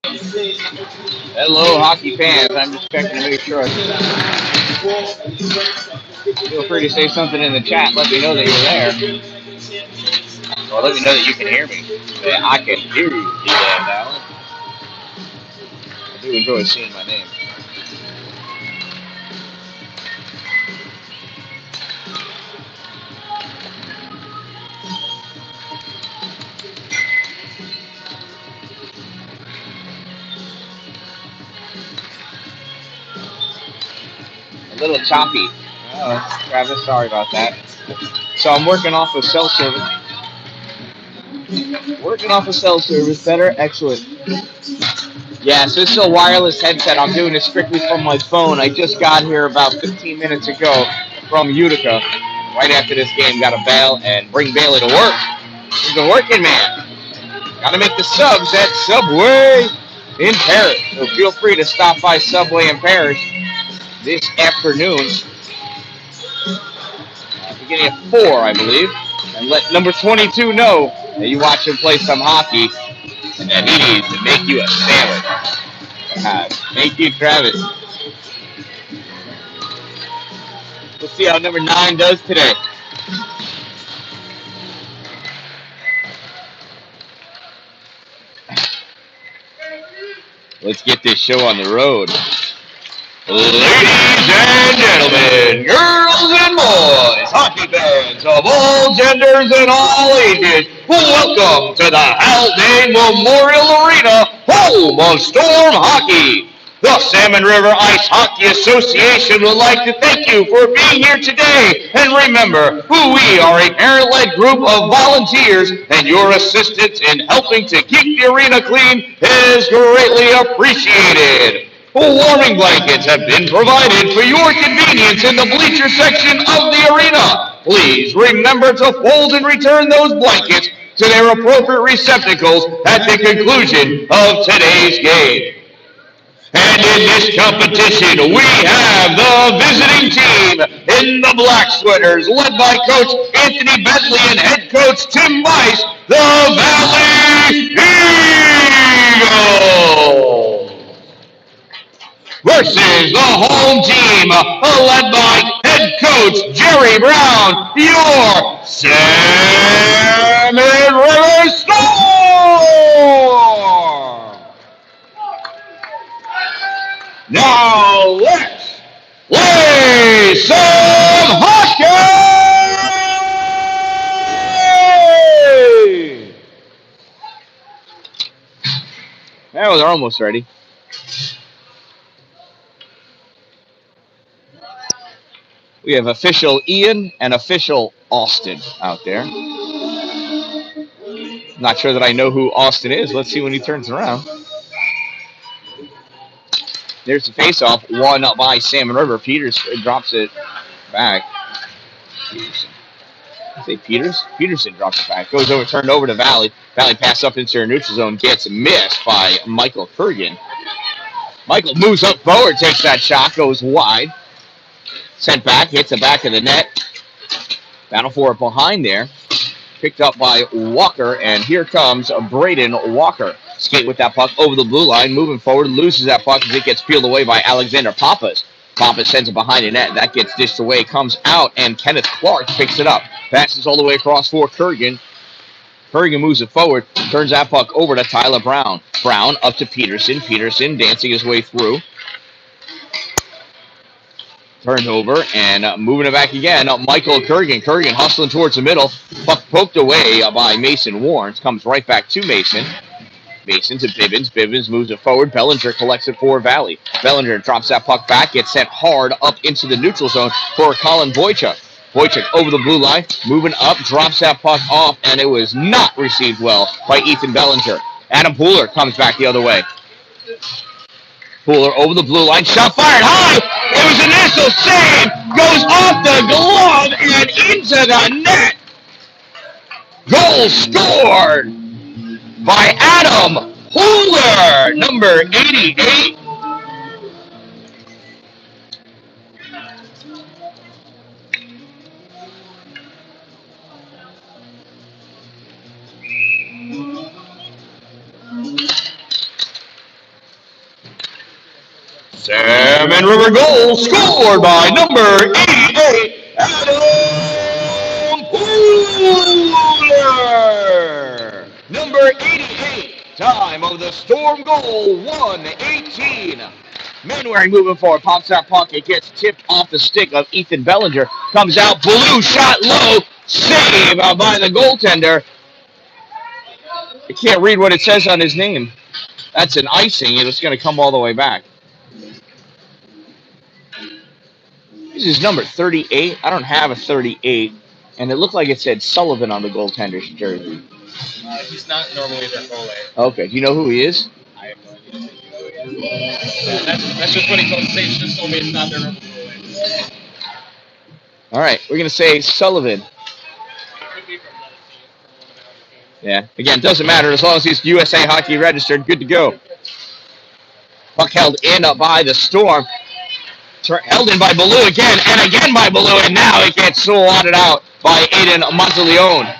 Hello, hockey fans. I'm just checking to make sure. Feel free to say something in the chat. Let me know that you're there. Or let me know that you can hear me. Yeah, I can hear you, Dan-Dalin. I do enjoy seeing my name. A little choppy. Oh, Travis, sorry about that. So I'm working off of cell service. Working off of cell service. Better? Excellent. Yeah, so this is a wireless headset. I'm doing it strictly from my phone. I just got here about 15 minutes ago from Utica. Right after this game, got to bail and bring Bailey to work. He's a working man. Got to make the subs at Subway in Paris. So feel free to stop by Subway in Paris this afternoon, beginning at 4, I believe. And let number 22 know that you watch him play some hockey and that he needs to make you a sandwich. Thank you, Travis. We'll see how number 9 does today. Let's get this show on the road. Ladies and gentlemen, girls and boys, hockey fans of all genders and all ages, welcome to the Haldane Memorial Arena, home of Storm Hockey. The Salmon River Ice Hockey Association would like to thank you for being here today. And remember, we are a parent-led group of volunteers, and your assistance in helping to keep the arena clean is greatly appreciated. Warming blankets have been provided for your convenience in the bleacher section of the arena. Please remember to fold and return those blankets to their appropriate receptacles at the conclusion of today's game. And in this competition, we have the visiting team in the black sweaters, led by Coach Anthony Bentley and head coach Tim Weiss, the Valley Eagles versus the home team, led by head coach Jerry Brown, your Salmon River Storm. Now let's play some hockey! Now they're almost ready. We have official Ian and official Austin out there. Not sure that I know who Austin is. Let's see when he turns around. There's the face-off, won by Salmon River. Peters drops it back. Peterson. Say Peters? Peterson drops it back. Goes over, turned over to Valley. Valley pass up into her neutral zone. Gets missed by Michael Kurgan. Michael moves up forward, takes that shot, goes wide. Sent back, hits the back of the net. Battle for it behind there. Picked up by Walker, and here comes Braden Walker. Skate with that puck over the blue line, moving forward, loses that puck as it gets peeled away by Alexander Pappas. Pappas sends it behind the net. That gets dished away, comes out, and Kenneth Clark picks it up. Passes all the way across for Kurgan. Kurgan moves it forward, turns that puck over to Tyler Brown. Brown up to Peterson. Peterson dancing his way through. Turned over and moving it back again. Michael Kurgan. Kurgan hustling towards the middle. Puck poked away by Mason Warrens. Comes right back to Mason. Mason to Bibbins. Bibbins moves it forward. Bellinger collects it for Valley. Bellinger drops that puck back. Gets sent hard up into the neutral zone for Colin Boychuk. Boychuk over the blue line. Moving up. Drops that puck off. And it was not received well by Ethan Bellinger. Adam Pooler comes back the other way. Pooler over the blue line. Shot fired high. It was an initial save. Goes off the glove and into the net. Goal scored by Adam Pooler, number 88. Salmon River goal scored by number 88, Adam Pooler. Number 88, time of the Storm goal, 1:18. Manwaring moving forward, pops that puck. It gets tipped off the stick of Ethan Bellinger. Comes out, blue shot low, save by the goaltender. I can't read what it says on his name. That's an icing, and it's going to come all the way back. This is number 38. I don't have a 38, and it looked like it said Sullivan on the goaltender's jersey. He's not normally the goalie. Okay, do you know who he is? I have no idea who he is. Yeah, that's just what he told me. He just told me it's not their normal goalie. All right, we're going to say Sullivan. Yeah, again, doesn't matter as long as he's USA Hockey registered. Good to go. Puck held in by the Storm. Held in by Ballou again, and again by Ballou, and now it gets swatted out by Aiden Monteleone.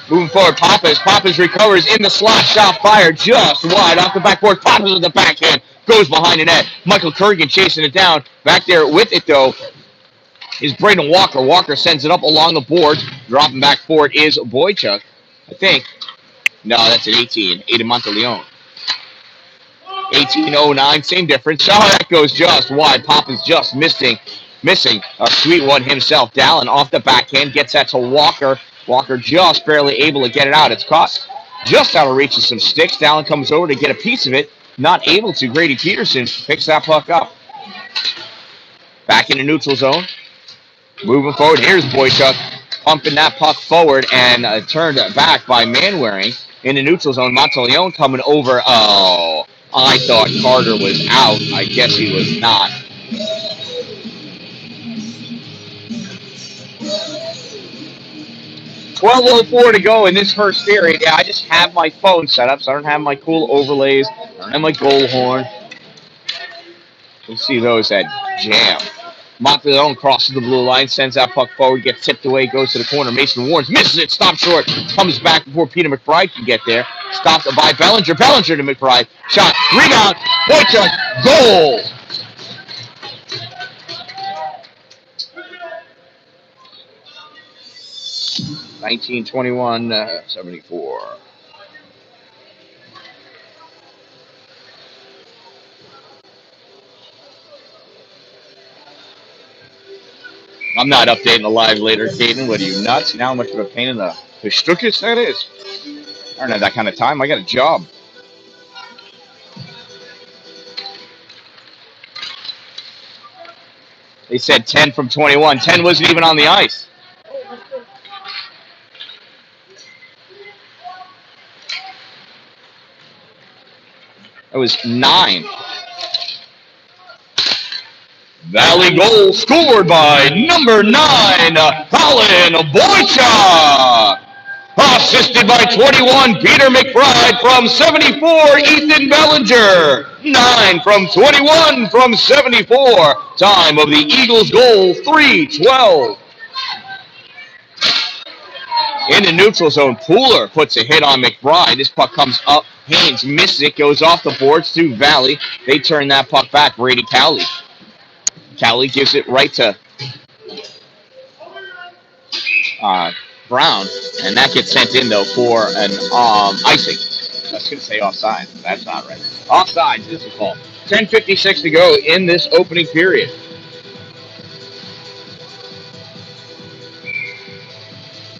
Moving forward, Pappas recovers in the slot, shot fired just wide off the backboard. Pappas with the backhand, goes behind the net. Michael Kurgan chasing it down. Back there with it, though, is Braden Walker. Walker sends it up along the boards. Dropping back forward is Boychuk, I think. No, that's an 18, Aiden Monteleone. 1809, same difference. Oh, that goes just wide. Pappas just missing a sweet one himself. Dalin off the backhand, gets that to Walker. Walker just barely able to get it out. It's caught just out of reach of some sticks. Dalin comes over to get a piece of it. Not able to. Grady Peterson picks that puck up. Back in the neutral zone. Moving forward, here's Boychuk pumping that puck forward and turned back by Manwaring. In the neutral zone, Monteleone coming over. Oh, I thought Carter was out. I guess he was not. $12:04 to go in this first period. Yeah, I just have my phone set up, so I don't have my cool overlays. I don't have my goal horn. You'll see those at jam. Monteleone crosses the blue line, sends that puck forward, gets tipped away, goes to the corner. Mason Warnes misses it, stops short, comes back before Peter McBride can get there. Stopped by Bellinger. Bellinger to McBride. Shot, rebound, Boychuk, goal! $19-21-74. I'm not updating the live later, Caden. What are you, nuts? You know how much of a pain in the stuckers that is? I don't have that kind of time. I got a job. They said 10 from 21. 10 wasn't even on the ice. It was 9. Valley goal scored by number 9, Colin Boychuk. Assisted by 21, Peter McBride. From 74, Ethan Bellinger. 9 from 21 from 74. Time of the Eagles' goal, 3:12. In the neutral zone, Pooler puts a hit on McBride. This puck comes up. Haynes misses it, goes off the boards to Valley. They turn that puck back. Brady Cowley. Cowley gives it right to Brown, and that gets sent in, though, for an icing. I was going to say offside. That's not right. Offside, this is a call. 10:56 to go in this opening period.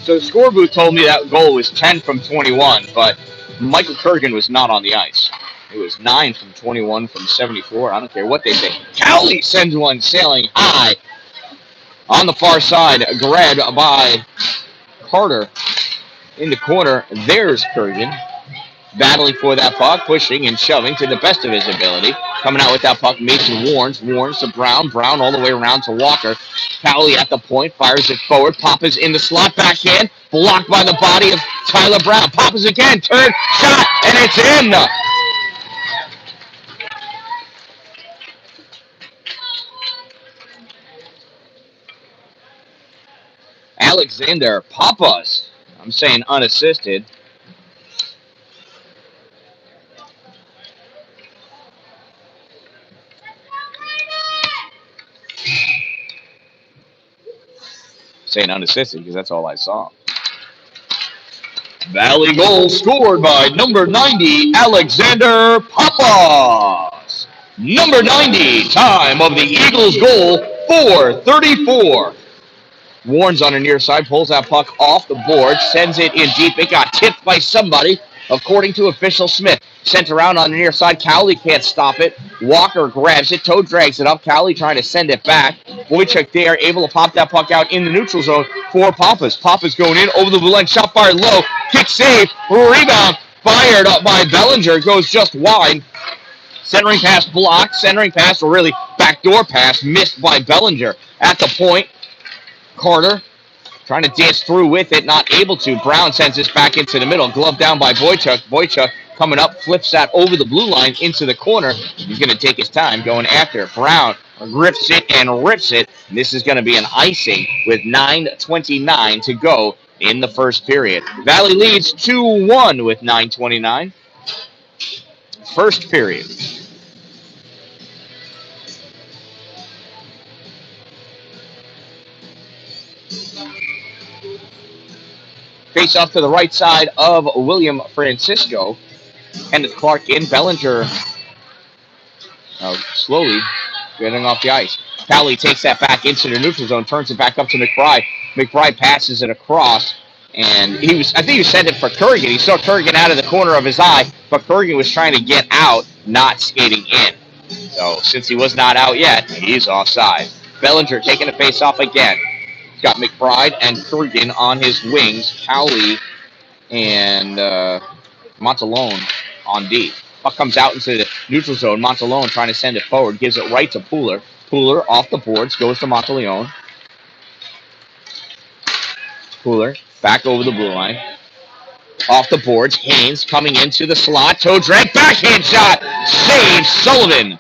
So the score booth told me that goal was 10 from 21, but Michael Kurgan was not on the ice. It was 9 from 21 from 74. I don't care what they say. Cowley sends one sailing high on the far side, grabbed by Carter in the corner. There's Kurgan battling for that puck, pushing and shoving to the best of his ability. Coming out with that puck, Mason Warnes. Warnes to Brown. Brown all the way around to Walker. Cowley at the point, fires it forward. Pappas in the slot, backhand, blocked by the body of Tyler Brown. Pappas again, turn, shot, and it's in. Alexander Pappas, I'm saying unassisted. saying unassisted because that's all I saw. Valley goal scored by number 90, Alexander Papas. Number 90, time of the Eagles' goal, 4:34. Warns on the near side, pulls that puck off the board, sends it in deep. It got tipped by somebody, according to official Smith. Sent around on the near side. Cowley can't stop it. Walker grabs it. Toe drags it up. Cowley trying to send it back. Wojciech there, able to pop that puck out in the neutral zone for Papas. Papas going in over the blue line. Shot fired low. Kick save. Rebound. Fired up by Bellinger. Goes just wide. Centering pass blocked. Centering pass, or really backdoor pass, missed by Bellinger. At the point, Carter trying to dance through with it, not able to. Brown sends this back into the middle. Glove down by Wojciech. Wojciech coming up, flips that over the blue line into the corner. He's going to take his time going after it. Brown grips it and rips it. And this is going to be an icing with 9:29 to go in the first period. Valley leads 2-1 with 9:29. First period. Face off to the right side of William Francisco. Kenneth Clark in. Bellinger slowly getting off the ice. Cowley takes that back into the neutral zone, turns it back up to McBride. McBride passes it across, and I think he sent it for Kurgan. He saw Kurgan out of the corner of his eye, but Kurgan was trying to get out, not skating in. So since he was not out yet, he's offside. Bellinger taking the face off again. Got McBride and Kurgan on his wings. Cowley and Montalone on D. Puck comes out into the neutral zone. Montalone trying to send it forward. Gives it right to Pooler. Pooler off the boards. Goes to Monteleone. Pooler back over the blue line. Off the boards. Haynes coming into the slot. Toe drag. Backhand shot. Save Sullivan.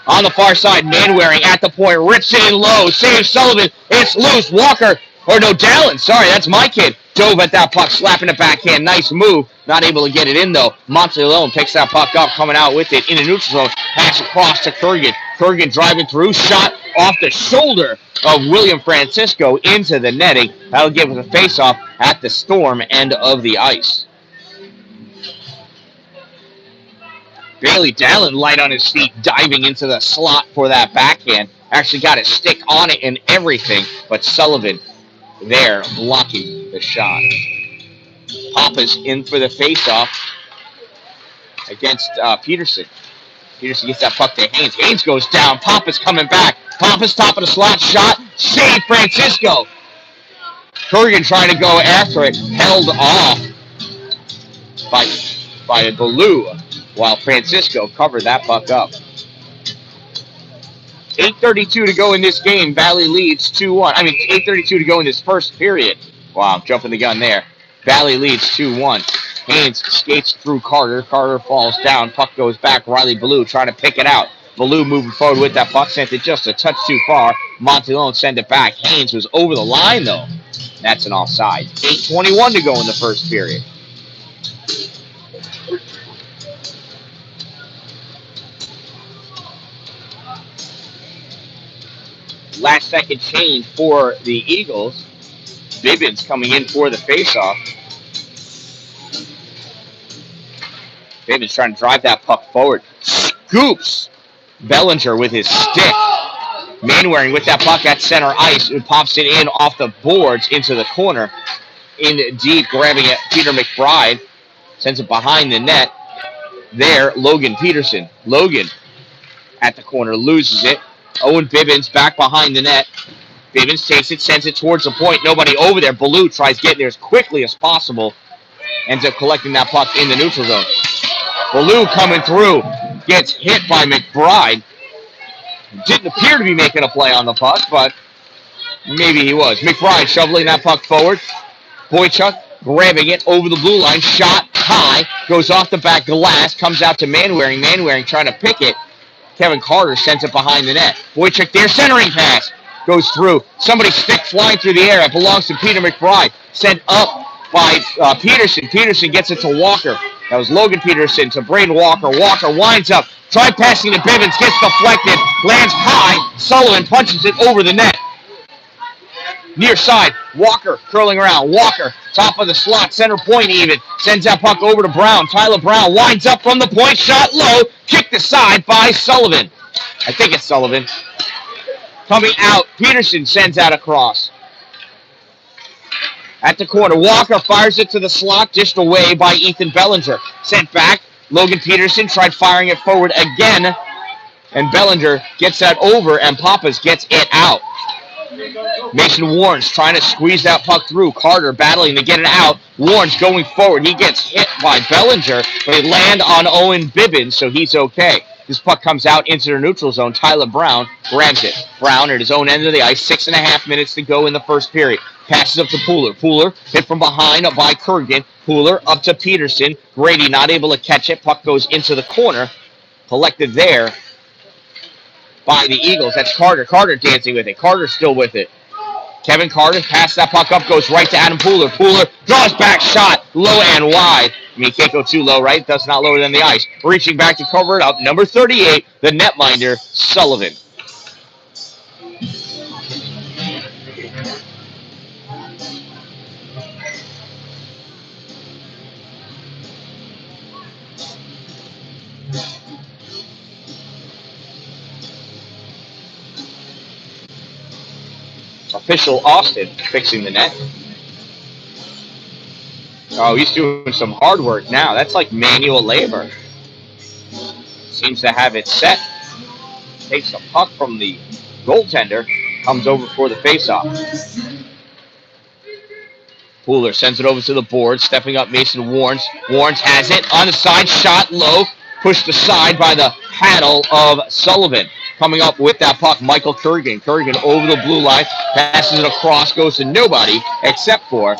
On the far side, Manwaring at the point, rips it in low, saves Sullivan, it's loose, Walker, Dan-Dalin, sorry, that's my kid, dove at that puck, slapping it backhand, nice move, not able to get it in though. Monteleone picks that puck up, coming out with it in the neutral zone, pass across to Kurgan, Kurgan driving through, shot off the shoulder of William Francisco into the netting. That'll give us a face-off at the Storm end of the ice. Dan-Dalin light on his feet, diving into the slot for that backhand. Actually got his stick on it and everything, but Sullivan there blocking the shot. Papas in for the faceoff against Peterson. Peterson gets that puck to Haynes. Haynes goes down. Papas coming back. Papas top of the slot, shot, save Francisco. Kurgan trying to go after it, held off by Baloo, while Francisco covered that puck up. 8:32 to go in this game. Valley leads 2-1. 8:32 to go in this first period. Wow, I'm jumping the gun there. Valley leads 2-1. Haynes skates through Carter. Carter falls down. Puck goes back. Riley Baloo trying to pick it out. Baloo moving forward with that puck. Sent it just a touch too far. Montalone sent it back. Haynes was over the line, though. That's an offside. 8:21 to go in the first period. Last second change for the Eagles. Bibbins coming in for the faceoff. Bibbins trying to drive that puck forward. Scoops Bellinger with his stick. Manwaring with that puck at center ice. It pops it in off the boards into the corner. In deep, grabbing it. Peter McBride sends it behind the net. There, Logan Peterson. Logan at the corner loses it. Owen Bibbins back behind the net. Bibbins takes it, sends it towards the point. Nobody over there. Baloo tries getting there as quickly as possible. Ends up collecting that puck in the neutral zone. Baloo coming through. Gets hit by McBride. Didn't appear to be making a play on the puck, but maybe he was. McBride shoveling that puck forward. Wojciech grabbing it over the blue line. Shot high. Goes off the back glass. Comes out to Manwaring. Manwaring trying to pick it. Kevin Carter sends it behind the net. Wojciech there, centering pass. Goes through. Somebody's stick flying through the air. It belongs to Peter McBride. Sent up by Peterson. Peterson gets it to Walker. That was Logan Peterson to Braden Walker. Walker winds up. Tried passing to Bibbins. Gets deflected. Lands high. Sullivan punches it over the net. Near side, Walker curling around. Walker, top of the slot, center point even. Sends that puck over to Brown. Tyler Brown winds up from the point, shot low. Kicked aside by Sullivan. I think it's Sullivan. Coming out, Peterson sends that across. At the corner, Walker fires it to the slot, dished away by Ethan Bellinger. Sent back, Logan Peterson tried firing it forward again, and Bellinger gets that over, and Pappas gets it out. Mason Warrens trying to squeeze that puck through. Carter battling to get it out. Warrens going forward. He gets hit by Bellinger, but they land on Owen Bibbins, so he's okay. This puck comes out into the neutral zone. Tyler Brown grabs it. Brown at his own end of the ice. 6.5 minutes to go in the first period. Passes up to Pooler. Pooler hit from behind by Kurgan. Pooler up to Peterson. Grady not able to catch it. Puck goes into the corner. Collected there by the Eagles. That's Carter. Carter dancing with it. Carter still with it. Kevin Carter passes that puck up, goes right to Adam Pooler. Pooler draws back shot, low and wide. I mean, you can't go too low, right? That's not lower than the ice. Reaching back to cover it up, number 38, the netminder, Sullivan. Official Austin fixing the net. Oh, he's doing some hard work now. That's like manual labor. Seems to have it set. Takes the puck from the goaltender. Comes over for the faceoff. Pooler sends it over to the board. Stepping up Mason Warrens. Warrens has it on the side. Shot low. Pushed aside by the paddle of Sullivan. Coming up with that puck, Michael Kurgan. Kurgan over the blue line. Passes it across. Goes to nobody except for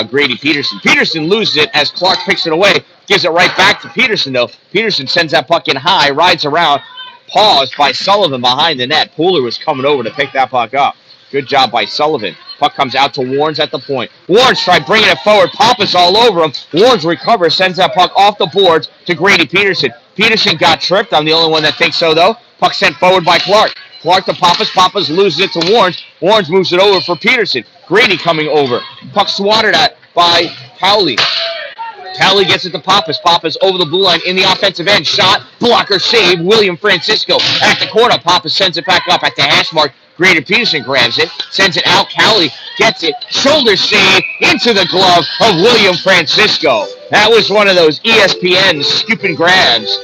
Grady Peterson. Peterson loses it as Clark picks it away. Gives it right back to Peterson, though. Peterson sends that puck in high. Rides around. Paused by Sullivan behind the net. Pooler was coming over to pick that puck up. Good job by Sullivan. Puck comes out to Warrens at the point. Warrens tried bringing it forward. Pappas all over him. Warrens recovers. Sends that puck off the boards to Grady Peterson. Peterson got tripped. I'm the only one that thinks so, though. Puck sent forward by Clark. Clark to Pappas. Pappas loses it to Warrens. Warrens moves it over for Peterson. Grady coming over. Puck swatted at by Cowley. Cowley gets it to Pappas. Pappas over the blue line in the offensive end. Shot. Blocker save. William Francisco at the corner. Pappas sends it back up at the hash mark. Grady Peterson grabs it. Sends it out. Cowley gets it. Shoulder save into the glove of William Francisco. That was one of those ESPN scoop and grabs.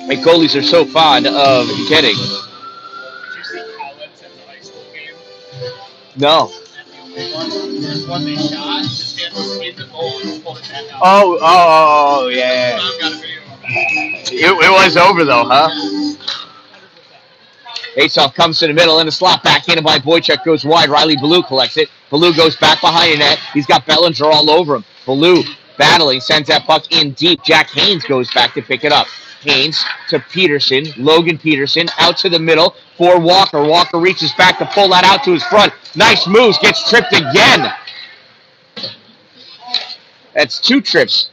My goalies are so fond of getting. Did you see Collins at the high school game? No. There's one they shot, his hand was in the goal and pulled it back out. Oh, yeah. I've got a video of that. It was over, though, huh? Faceoff comes to the middle, and the slot back in by Boychuk goes wide. Riley Ballou collects it. Ballou goes back behind the net. He's got Bellinger all over him. Ballou battling, sends that puck in deep. Jack Haynes goes back to pick it up. Haynes to Peterson. Logan Peterson out to the middle for Walker. Walker reaches back to pull that out to his front. Nice moves. Gets tripped again. That's 2 trips.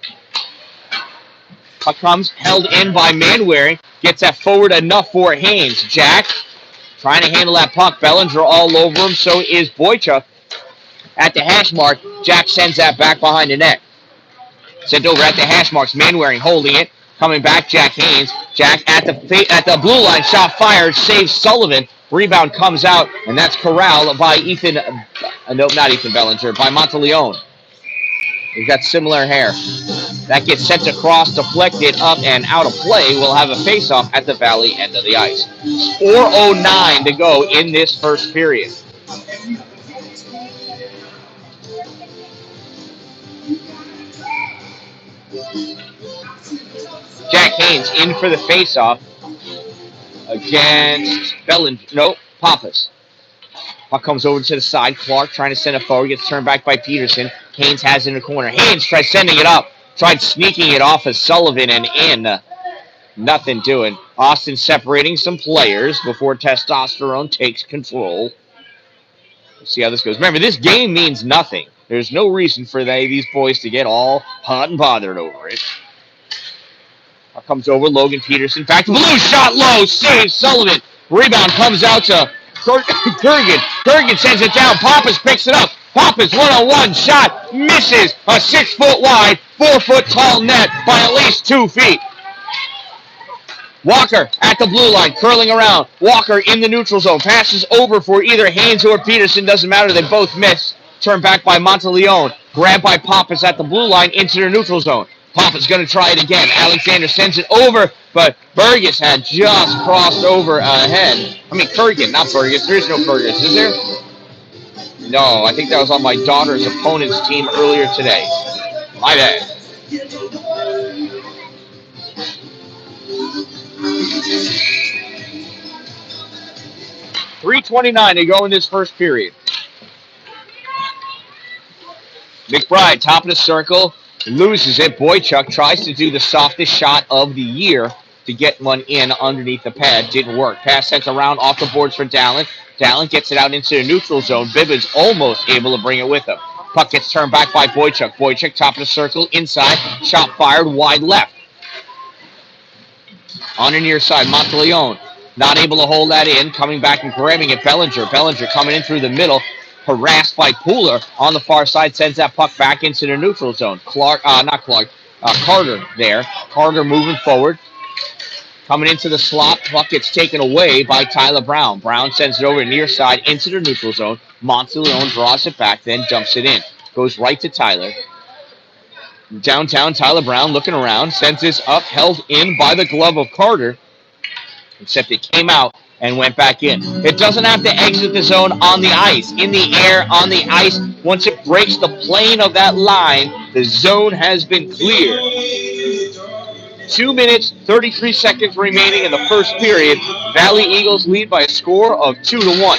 Puck comes held in by Manwaring. Gets that forward enough for Haynes. Jack trying to handle that puck. Bellinger all over him. So is Boychuk. At the hash mark, Jack sends that back behind the net. Sent over at the hash marks. Manwaring holding it. Coming back, Jack Haynes. Jack at the blue line. Shot fired. Saves Sullivan. Rebound comes out, and that's corralled by Ethan. Nope, not Ethan Bellinger. By Monteleone. He's got similar hair. That gets sent across, deflected up and out of play. We'll have a face-off at the Valley end of the ice. 4:09 to go in this first period. Jack Haynes in for the face-off against Bellinger. Nope, Pappas. Puck comes over to the side. Clark trying to send it forward. Gets turned back by Peterson. Haynes has it in the corner. Haynes tries sending it up. Tried sneaking it off of Sullivan and in. Nothing doing. Austin separating some players before Testosterone takes control. We'll see how this goes. Remember, this game means nothing. There's no reason for these boys to get all hot and bothered over it. Comes over, Logan Peterson. Back to Blue, shot low, save Sullivan. Rebound comes out to Kurgan sends it down. Pappas picks it up. Pappas one-on-one shot misses. A 6-foot wide, 4-foot tall net by at least 2 feet. Walker at the blue line, curling around. Walker in the neutral zone. Passes over for either Haynes or Peterson. Doesn't matter. They both miss. Turned back by Monteleone. Grabbed by Pappas at the blue line into the neutral zone. Pappas going to try it again. Alexander sends it over, but Burgess had just crossed over ahead. I mean, Kurgan, not Burgess. There is no Burgess, is there? No, I think that was on my daughter's opponent's team earlier today. My bad. .329 to go in this first period. McBride, top of the circle, loses it. Boychuk tries to do the softest shot of the year to get one in underneath the pad. Didn't work. Pass sent around off the boards for Dalin. Dalin gets it out into the neutral zone. Bibbins almost able to bring it with him. Puck gets turned back by Boychuk. Boychuk, top of the circle, inside. Shot fired wide left. On the near side, Monteleone not able to hold that in. Coming back and grabbing it, Bellinger. Bellinger coming in through the middle. Harassed by Pooler on the far side, sends that puck back into the neutral zone. Carter there. Carter moving forward. Coming into the slot, puck gets taken away by Tyler Brown. Brown sends it over near side into the neutral zone. Monteleone draws it back, then dumps it in. Goes right to Tyler. Downtown, Tyler Brown looking around, sends this up, held in by the glove of Carter, except it came out and went back in. It doesn't have to exit the zone on the ice. In the air, on the ice, once it breaks the plane of that line, the zone has been cleared. 2 minutes, 33 seconds remaining in the first period. Valley Eagles lead by a score of 2-1.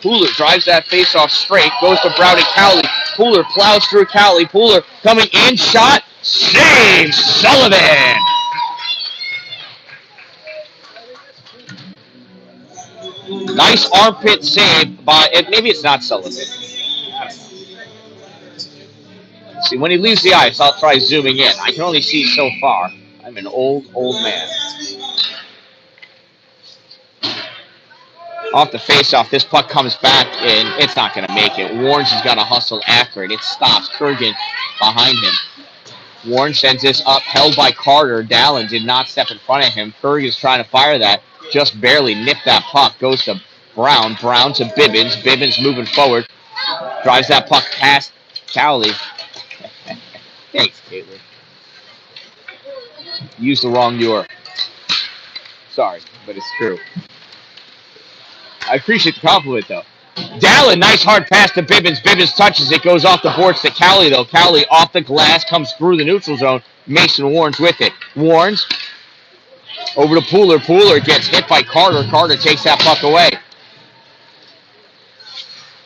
Pooler drives that face-off straight, goes to Browdy Cowley. Pooler plows through Cowley. Pooler coming in, shot, save, Sullivan. Nice armpit save by, maybe it's not Sullivan. I don't know. See, when he leaves the ice, I'll try zooming in. I can only see so far. I'm an old man. Off the face-off, this puck comes back, and it's not going to make it. Warnes has got to hustle after it. It stops. Kurgan behind him. Warren sends this up, held by Carter. Dalin did not step in front of him. Kurgan's trying to fire that. Just barely nipped that puck. Goes to Brown. Brown to Bibbins. Bibbins moving forward. Drives that puck past Cowley. Thanks, Caitlin. Used the wrong your. Sorry, but it's true. I appreciate the compliment, though. Dalin, nice hard pass to Bibbins. Bibbins touches it, goes off the boards to Cowley, though. Cowley off the glass, comes through the neutral zone. Mason Warnes with it. Warnes over to Pooler. Pooler gets hit by Carter. Carter takes that puck away.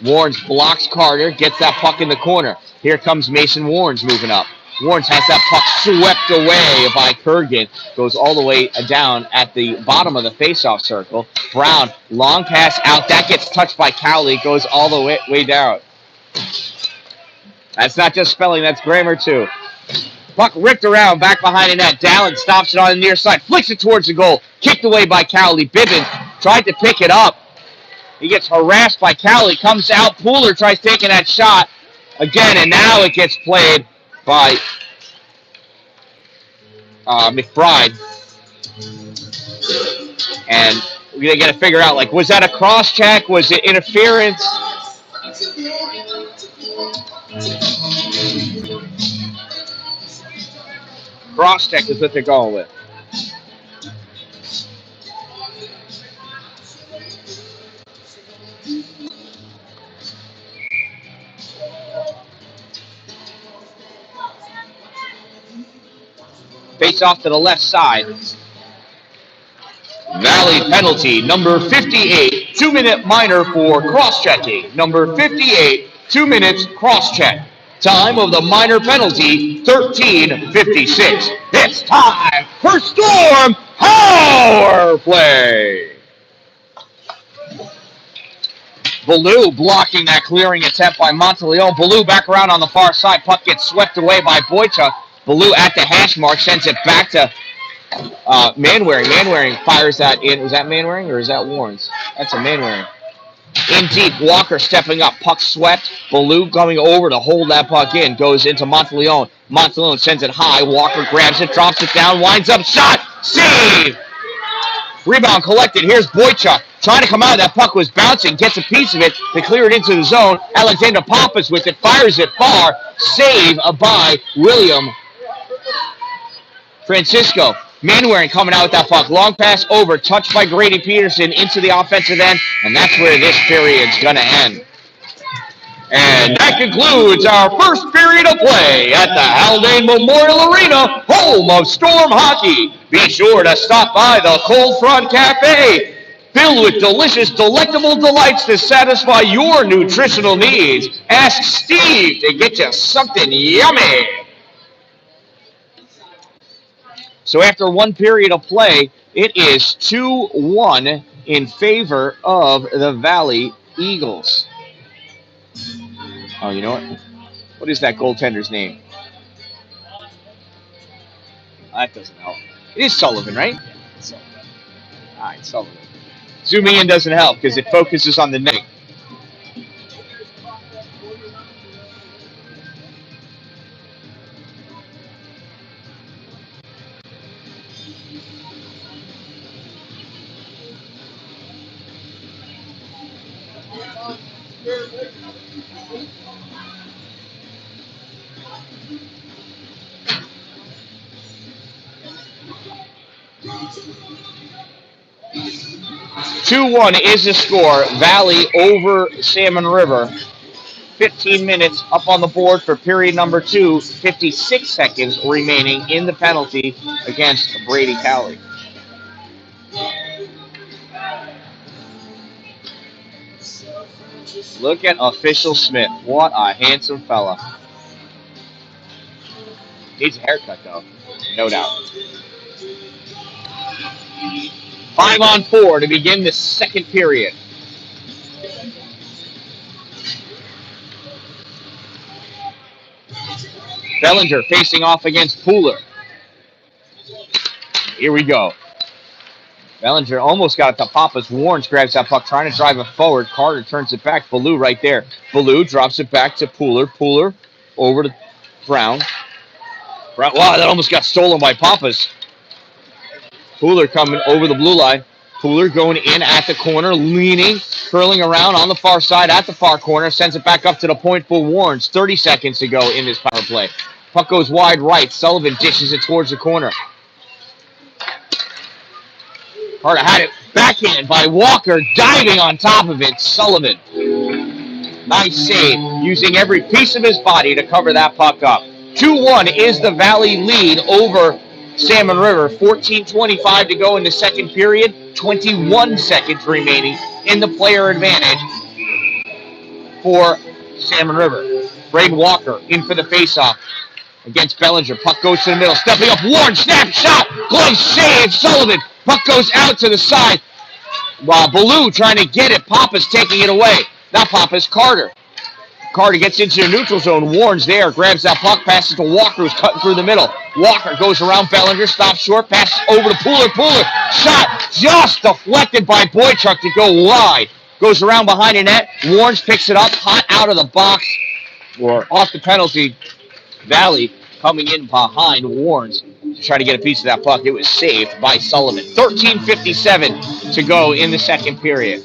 Warnes blocks Carter, gets that puck in the corner. Here comes Mason Warnes moving up. Warnes has that puck swept away by Kurgan. Goes all the way down at the bottom of the faceoff circle. Brown, long pass out. That gets touched by Cowley. Goes all the way down. That's not just spelling, that's grammar too. Puck ripped around, back behind the net. Dalin stops it on the near side. Flicks it towards the goal. Kicked away by Cowley. Bibbins tried to pick it up. He gets harassed by Cowley. Comes out. Pooler tries taking that shot again, and now it gets played by McBride. And we're going to figure out, like, was that a cross-check? Was it interference? Cross-check is what they're going with. Face off to the left side. Valley penalty, number 58, 2-minute minor for cross-checking. Number 58, 2 minutes cross-check. Time of the minor penalty, 13:56. It's time for Storm Power Play. Ballou blocking that clearing attempt by Monteleone. Ballou back around on the far side. Puck gets swept away by Boychuk. Ballou at the hash mark, sends it back to Manwaring. Manwaring fires that in. Was that Manwaring or is that Warnes? That's a Mainwaring. In deep, Walker stepping up. Puck swept. Baloo coming over to hold that puck in. Goes into Monteleone. Monteleone sends it high. Walker grabs it, drops it down, winds up, shot, save! Rebound collected. Here's Boychuk trying to come out. That puck was bouncing. Gets a piece of it to clear it into the zone. Alexander Pappas with it. Fires it far. Save by William Francisco. Mainwaring coming out with that puck. Long pass over. Touched by Grady Peterson into the offensive end. And that's where this period's going to end. And that concludes our first period of play at the Haldane Memorial Arena, home of Storm Hockey. Be sure to stop by the Cold Front Cafe, filled with delicious, delectable delights to satisfy your nutritional needs. Ask Steve to get you something yummy. So after one period of play, it is 2-1 in favor of the Valley Eagles. Oh, you know what? What is that goaltender's name? That doesn't help. It is Sullivan, right? Yeah, Sullivan. All right, Sullivan. Zooming in doesn't help because it focuses on the net. Two-one is the score. Valley over Salmon River. 15 minutes up on the board for period number 2. 56 seconds remaining in the penalty against Brady Cowley. Look at Official Smith. What a handsome fella. Needs a haircut, though. No doubt. 5-on-4 to begin the second period. Bellinger facing off against Pooler. Here we go. Bellinger almost got it to Pappas. Warnes grabs that puck, trying to drive it forward. Carter turns it back. Baloo right there. Baloo drops it back to Pooler. Pooler over to Brown. Wow, that almost got stolen by Pappas. Pooler coming over the blue line. Pooler going in at the corner, leaning, curling around on the far side at the far corner, sends it back up to the point for Warnes. 30 seconds to go in this power play. Puck goes wide right. Sullivan dishes it towards the corner. Carter had it backhand by Walker, diving on top of it. Sullivan. Nice save, using every piece of his body to cover that puck up. 2-1 is the Valley lead over Salmon River. 14:25 to go in the second period. 21 seconds remaining in the player advantage for Salmon River. Braden Walker in for the faceoff against Bellinger. Puck goes to the middle. Stepping up. Warren. Snap shot. Glove save. Sullivan. Puck goes out to the side. Baloo trying to get it. Pappas taking it away. Not Pappas. Carter. Carter gets into the neutral zone. Warren's there. Grabs that puck. Passes to Walker, who's cutting through the middle. Walker goes around Bellinger. Stops short. Passes over to Pooler. Pooler. Shot just deflected by Boychuk to go wide. Goes around behind the net. Warren's picks it up. Hot out of the box. Or off the penalty. Valley coming in behind Warnes to try to get a piece of that puck. It was saved by Sullivan. 13:57 to go in the second period.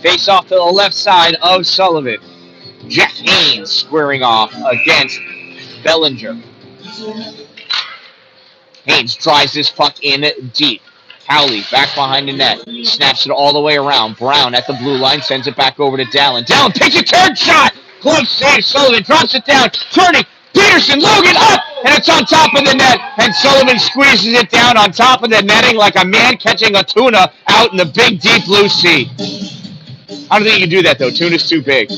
Face off to the left side of Sullivan. Jack Haynes squaring off against Bellinger. Haynes drives this puck in deep. Cowley back behind the net. Snaps it all the way around. Brown at the blue line. Sends it back over to Dallin. Dallin takes a turn shot. Close save. Sullivan drops it down. Turning. Peterson. Logan up. And it's on top of the net. And Sullivan squeezes it down on top of the netting like a man catching a tuna out in the big, deep blue sea. I don't think you can do that, though. Tuna's too big.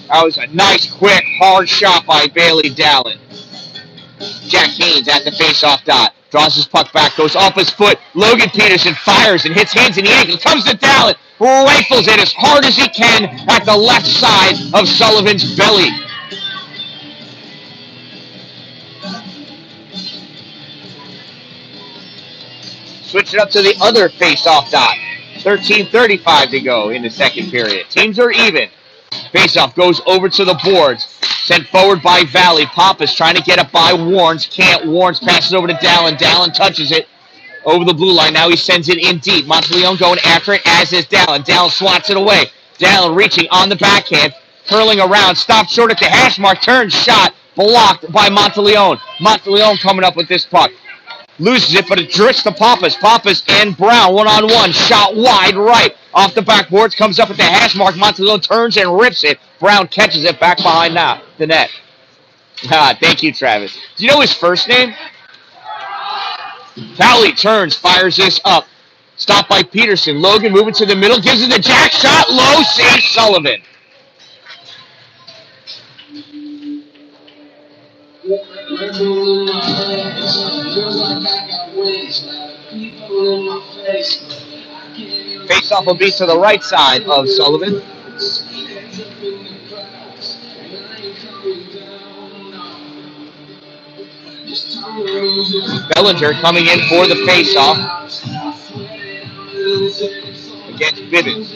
That was a nice, quick, hard shot by Bailey Dallin. Jack Haynes at the face-off dot. Draws his puck back, goes off his foot. Logan Peterson fires and hits hands in the ankle. Comes to Dalin, rifles it as hard as he can at the left side of Sullivan's belly. Switch it up to the other face-off dot. 13:35 to go in the second period. Teams are even. Face-off goes over to the boards. Sent forward by Valley. Pappas trying to get it by Warnes. Can't. Warnes passes over to Dalin. Dalin touches it over the blue line. Now he sends it in deep. Monteleone going after it, as is Dalin. Dalin swats it away. Dalin reaching on the backhand. Curling around. Stopped short at the hash mark. Turns shot. Blocked by Monteleone. Monteleone coming up with this puck. Loses it, but it drifts to Pappas. Pappas and Brown, one-on-one. Shot wide right. Off the backboards, comes up at the hash mark. Monteleone turns and rips it. Brown catches it back behind now the net. Thank you, Travis. Do you know his first name? Talley turns, fires this up. Stopped by Peterson. Logan moving to the middle, gives it the jack shot. Low, saves Sullivan. Face-off will be to the right side of Sullivan. Bellinger coming in for the face-off against Bibbins.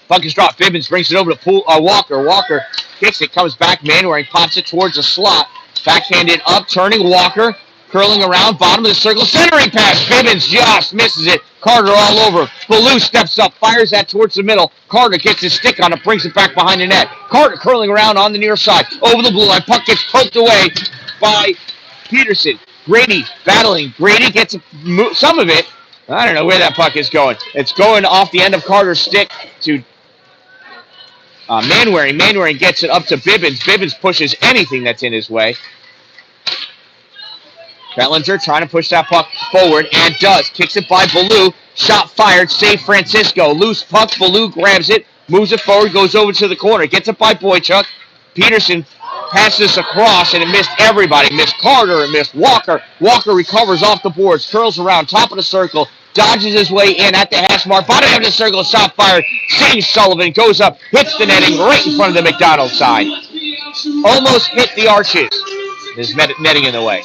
Puck is dropped. Bibbins brings it over to Walker. Walker kicks it, comes back. Manwaring pops it towards the slot. Backhanded up, turning Walker. Curling around, bottom of the circle, centering pass. Bibbins just misses it. Carter all over. Ballou steps up, fires that towards the middle. Carter gets his stick on it, brings it back behind the net. Carter curling around on the near side. Over the blue line, puck gets poked away by Peterson. Grady battling. Grady gets some of it. I don't know where that puck is going. It's going off the end of Carter's stick to Manwaring. Manwaring gets it up to Bibbins. Bibbins pushes anything that's in his way. Bellinger trying to push that puck forward, and does. Kicks it by Ballou. Shot fired. Save Francisco. Loose puck. Ballou grabs it. Moves it forward. Goes over to the corner. Gets it by Boychuk. Peterson passes across, and it missed everybody. Missed Carter. It missed Walker. Walker recovers off the boards. Curls around. Top of the circle. Dodges his way in at the hash mark. Bottom of the circle. Shot fired. Saves Sullivan. Goes up. Hits the netting right in front of the McDonald's sign. Almost hit the arches. There's netting in the way.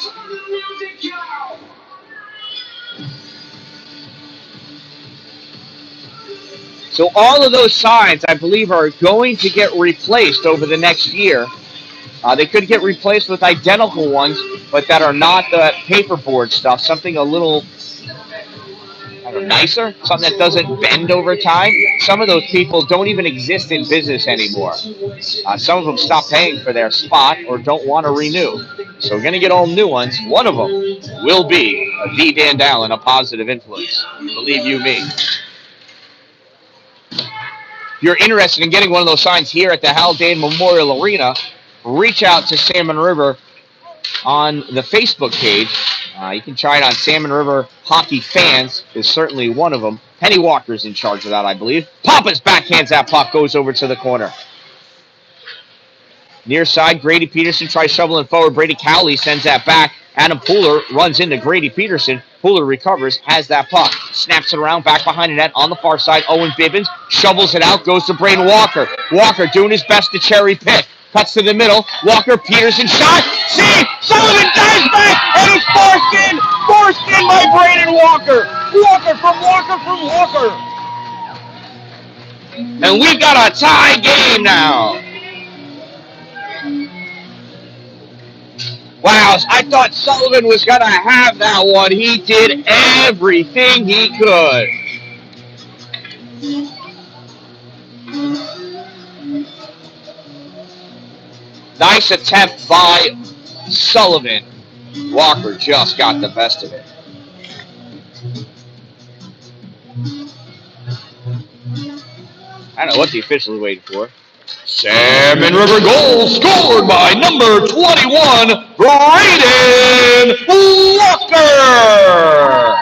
So all of those signs, I believe, are going to get replaced over the next year. They could get replaced with identical ones, but that are not the paperboard stuff. Something a little nicer, something that doesn't bend over time. Some of those people don't even exist in business anymore. Some of them stop paying for their spot or don't want to renew. So we're going to get all new ones. One of them will be the Dan-Dalin, a positive influence. Believe you me. If you're interested in getting one of those signs here at the Haldane Memorial Arena, reach out to Salmon River on the Facebook page. You can try it on Salmon River Hockey Fans is certainly one of them. Penny Walker's in charge of that, I believe. Pappas backhands that puck, goes over to the corner. Near side, Grady Peterson tries shoveling forward. Brady Cowley sends that back. Adam Pooler runs into Grady Peterson. Pooler recovers, has that puck. Snaps it around, back behind the net on the far side. Owen Bibbins shovels it out, goes to Braden Walker. Walker doing his best to cherry pick. Cuts to the middle. Walker, Peterson, shot. See, Sullivan dives back, and he's forced in by Braden Walker. Walker from Walker. And we got a tie game now. Wow, I thought Sullivan was going to have that one. He did everything he could. Nice attempt by Sullivan. Walker just got the best of it. I don't know what the official is waiting for. Salmon River goal scored by number 21, Braden Walker.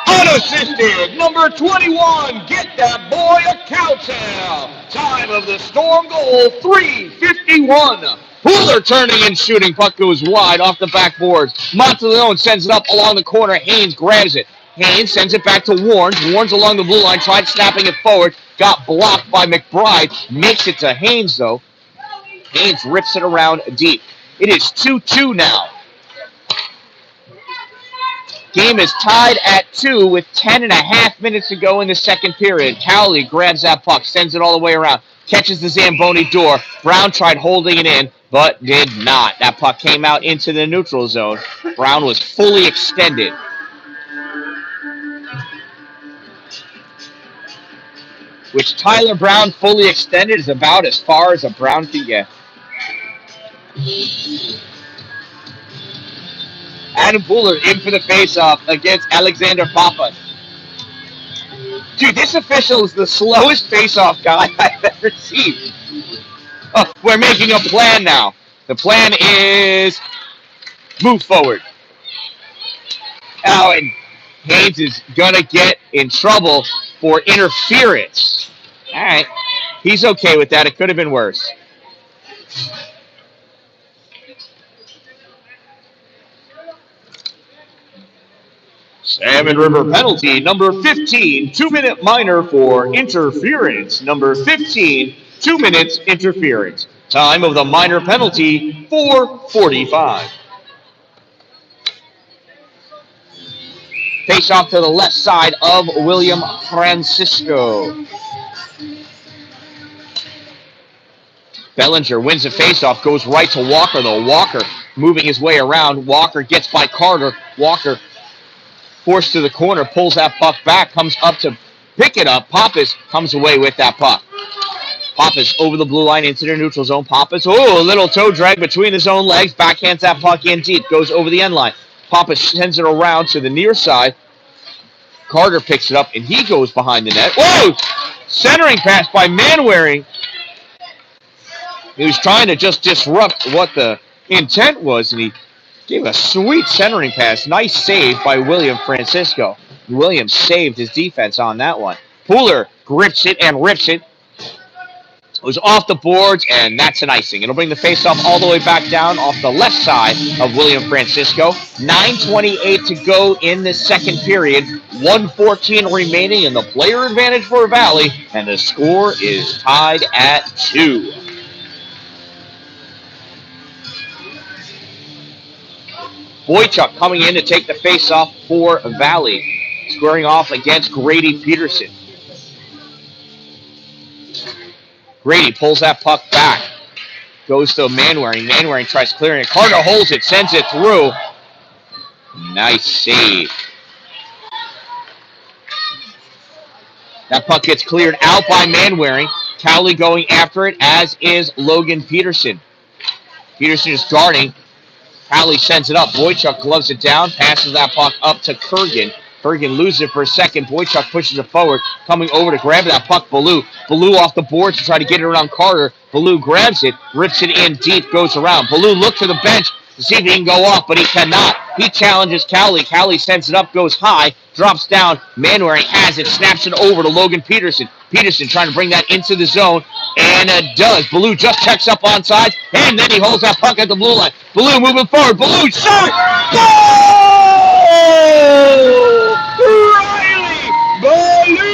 Unassisted, number 21, get that boy a cow tail. Time of the Storm goal, 3:51 Pooler turning and shooting. Puck goes wide off the backboards. Monteleone sends it up along the corner. Haynes grabs it. Haynes sends it back to Warnes. Warnes along the blue line, tried snapping it forward. Got blocked by McBride. Makes it to Haynes, though. Haynes rips it around deep. It is 2-2 now. Game is tied at 2 with 10.5 minutes to go in the second period. Cowley grabs that puck, sends it all the way around, catches the Zamboni door. Brown tried holding it in, but did not. That puck came out into the neutral zone. Brown was fully extended. Which Tyler Brown fully extended is about as far as a Brown can get. Adam Pooler in for the faceoff against Alexander Papa. Dude, this official is the slowest faceoff guy I've ever seen. Oh, we're making a plan now. The plan is move forward. Oh, and Haynes is going to get in trouble for interference. All right. He's okay with that. It could have been worse. Salmon River penalty, number 15, 2-minute minor for interference. Number 15, 2 minutes interference. Time of the minor penalty, 4:45. Face off to the left side of William Francisco. Bellinger wins the faceoff, goes right to Walker, though. Walker moving his way around. Walker gets by Carter. Walker forced to the corner, pulls that puck back, comes up to pick it up. Pappas comes away with that puck. Pappas over the blue line into the neutral zone. Pappas, a little toe drag between his own legs. Backhands that puck in deep, goes over the end line. Pappas sends it around to the near side. Carter picks it up, and he goes behind the net. Whoa! Centering pass by Manwaring. He was trying to just disrupt what the intent was, and he gave a sweet centering pass. Nice save by William Francisco. Williams saved his defense on that one. Pooler grips it and rips it. It was off the boards, and that's an icing. It'll bring the faceoff all the way back down off the left side of William Francisco. 9:28 to go in the second period. 1:14 remaining in the player advantage for Valley, and the score is tied at 2. Boychuk coming in to take the faceoff for Valley, squaring off against Grady Peterson. Grady pulls that puck back, goes to Manwaring. Manwaring tries clearing it. Carter holds it, sends it through. Nice save. That puck gets cleared out by Manwaring. Cowley going after it, as is Logan Peterson. Peterson is guarding. Cowley sends it up. Boychuk gloves it down, passes that puck up to Kurgan. Kurgan loses it for a second. Boychuk pushes it forward, coming over to grab that puck. Ballou off the boards to try to get it around Carter. Ballou grabs it, rips it in deep, goes around. Ballou looks to the bench to see if he can go off, but he cannot. He challenges Cowley. Cowley sends it up, goes high, drops down. Manwaring has it, snaps it over to Logan Peterson. Peterson trying to bring that into the zone, and it does. Ballou just checks up on sides, and then he holds that puck at the blue line. Ballou moving forward. Ballou shot! Goal! Riley Ballou!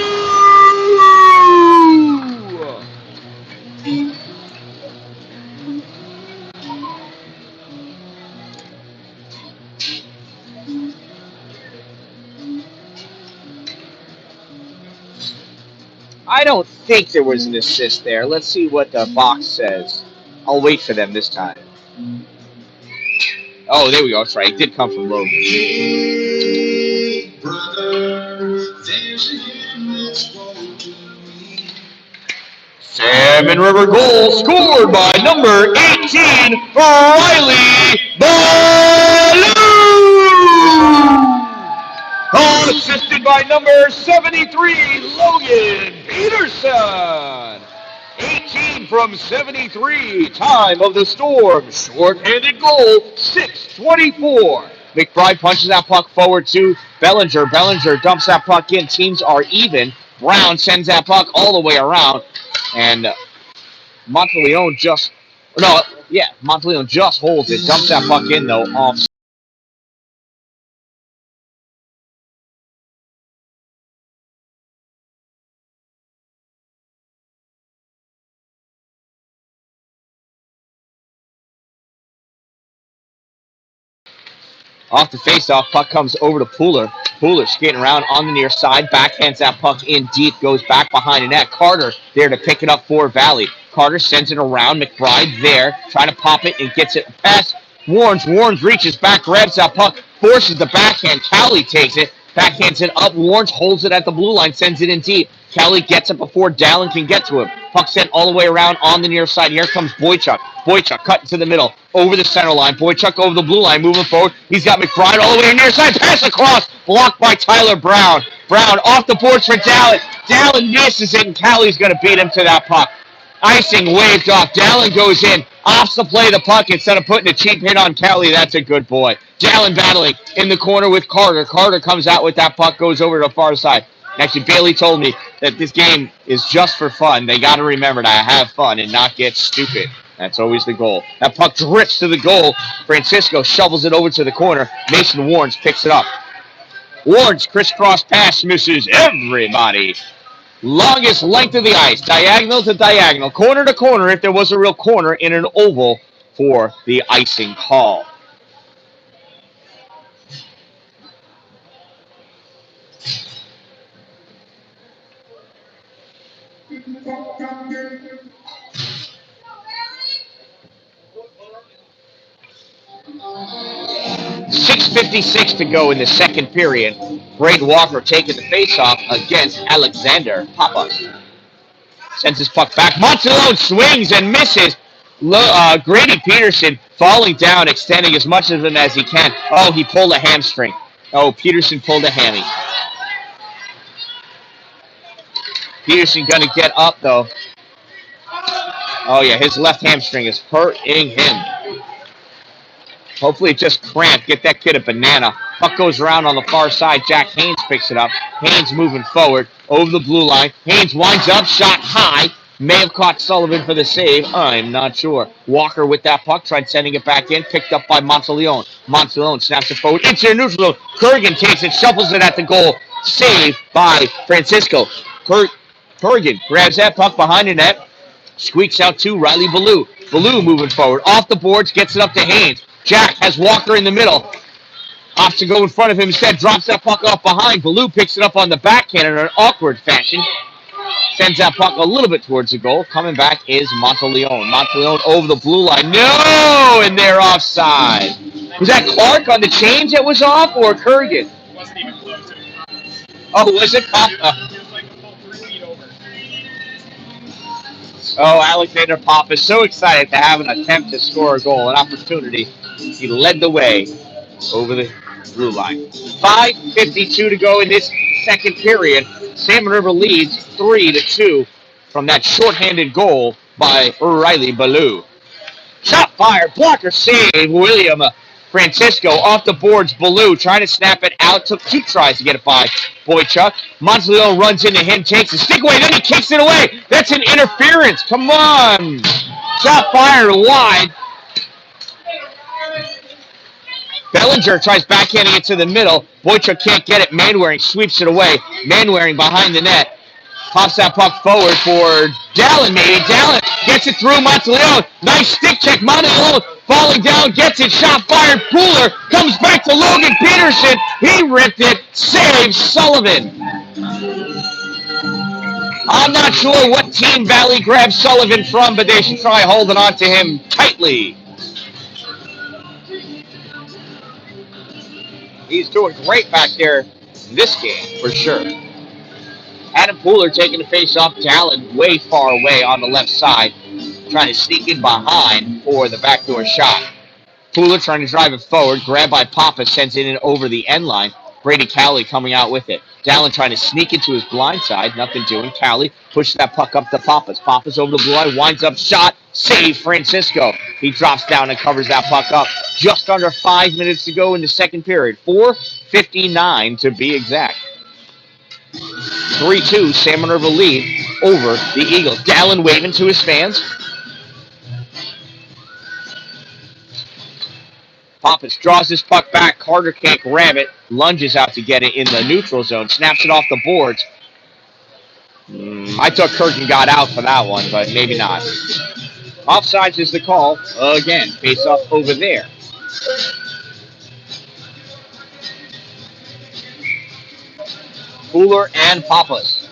I don't think there was an assist there. Let's see what the box says. I'll wait for them this time. Oh, there we go. That's right. It did come from Logan. Salmon River goal scored by number 18, Riley Ballou! Assisted by number 73, Logan Peterson. 18 from 73. Time of the Storm. Short-handed goal, 6:24. McBride punches that puck forward to Bellinger. Bellinger dumps that puck in. Teams are even. Brown sends that puck all the way around. And Monteleone just No, yeah, Monteleone just holds it. Dumps that puck in, though, off the faceoff. Puck comes over to Pooler. Pooler skating around on the near side. Backhands that puck in deep. Goes back behind the net. Carter there to pick it up for Valley. Carter sends it around. McBride there. Trying to pop it and gets it past Warnes. Warnes reaches back. Grabs that puck. Forces the backhand. Cowley takes it. Backhands it up. Warnes holds it at the blue line. Sends it in deep. Cowley gets it before Dallin can get to him. Puck sent all the way around on the near side. Here comes Boychuk. Boychuk cutting to the middle. Over the center line. Boychuk over the blue line. Moving forward. He's got McBride all the way near side. Pass across. Blocked by Tyler Brown. Brown off the boards for Dallin. Dallin misses it, and Cowley's going to beat him to that puck. Icing waved off. Dallin goes in. Offs the play the puck instead of putting a cheap hit on Cowley. That's a good boy. Dallin battling in the corner with Carter. Carter comes out with that puck. Goes over to the far side. Actually, Bailey told me that this game is just for fun. They got to remember to have fun and not get stupid. That's always the goal. That puck drifts to the goal. Francisco shovels it over to the corner. Mason Warnes picks it up. Warnes crisscross pass misses everybody. Longest length of the ice. Diagonal to diagonal. Corner to corner if there was a real corner in an oval for the icing call. .56 to go in the second period. Braden Walker taking the faceoff against Alexander Papa. Sends his puck back. Monteleone swings and misses. Grady Peterson falling down, extending as much of him as he can. Oh, he pulled a hamstring. Oh, Peterson pulled a hammy. Peterson going to get up, though. Oh, yeah, his left hamstring is hurting him. Hopefully it just cramped. Get that kid a banana. Puck goes around on the far side. Jack Haynes picks it up. Haynes moving forward over the blue line. Haynes winds up. Shot high. May have caught Sullivan for the save. I'm not sure. Walker with that puck. Tried sending it back in. Picked up by Monteleone. Monteleone snaps it forward. Into the neutral zone. Kurgan takes it. Shuffles it at the goal. Saved by Francisco. Kurgan grabs that puck behind the net. Squeaks out to Riley Ballou. Ballou moving forward. Off the boards. Gets it up to Haynes. Jack has Walker in the middle. Opts to go in front of him instead. Drops that puck off behind. Ballou picks it up on the backhand in an awkward fashion. Sends that puck a little bit towards the goal. Coming back is Monteleone. Monteleone over the blue line. No! And they're offside. Was that Clark on the change that was off or Kurgan? Wasn't even close. Oh, was it Papa? It was like a full 3 feet over. Oh, Alexander Pop is so excited to have an attempt to score a goal, an opportunity. He led the way over the blue line. 5:52 to go in this second period. Salmon River leads 3-2 from that shorthanded goal by Riley Ballou. Shot fired, blocker save, William Francisco off the boards. Ballou trying to snap it out. Took 2 tries to get it by Boychuk. Monteleone runs into him, takes a stick away, then he kicks it away. That's an interference. Come on. Shot fired wide. Bellinger tries backhanding it to the middle. Boychuk can't get it. Manwaring sweeps it away. Manwaring behind the net. Pops that puck forward for Dallin, maybe. Dallin gets it through Monteleone. Nice stick check. Monteleone falling down, gets it. Shot fired. Pooler comes back to Logan Peterson. He ripped it. Saves Sullivan. I'm not sure what team Valley grabbed Sullivan from, but they should try holding on to him tightly. He's doing great back there in this game, for sure. Adam Pooler taking the face off. Dallin way far away on the left side. Trying to sneak in behind for the backdoor shot. Pooler trying to drive it forward. Grabbed by Papa. Sends it in over the end line. Brady Cowley coming out with it. Dallin trying to sneak into his blind side. Nothing doing. Cowley pushes that puck up to Pappas. Pappas over the blue line. Winds up shot. Save Francisco. He drops down and covers that puck up. Just under 5 minutes to go in the second period. 4:59 to be exact. 3-2, Salmon River lead over the Eagles. Dallin waving to his fans. Pappas draws this puck back. Carter can't grab it. Lunges out to get it in the neutral zone. Snaps it off the boards. I took Kirk got out for that one, but maybe not. Offsides is the call. Again, face off over there. Fuller and Pappas.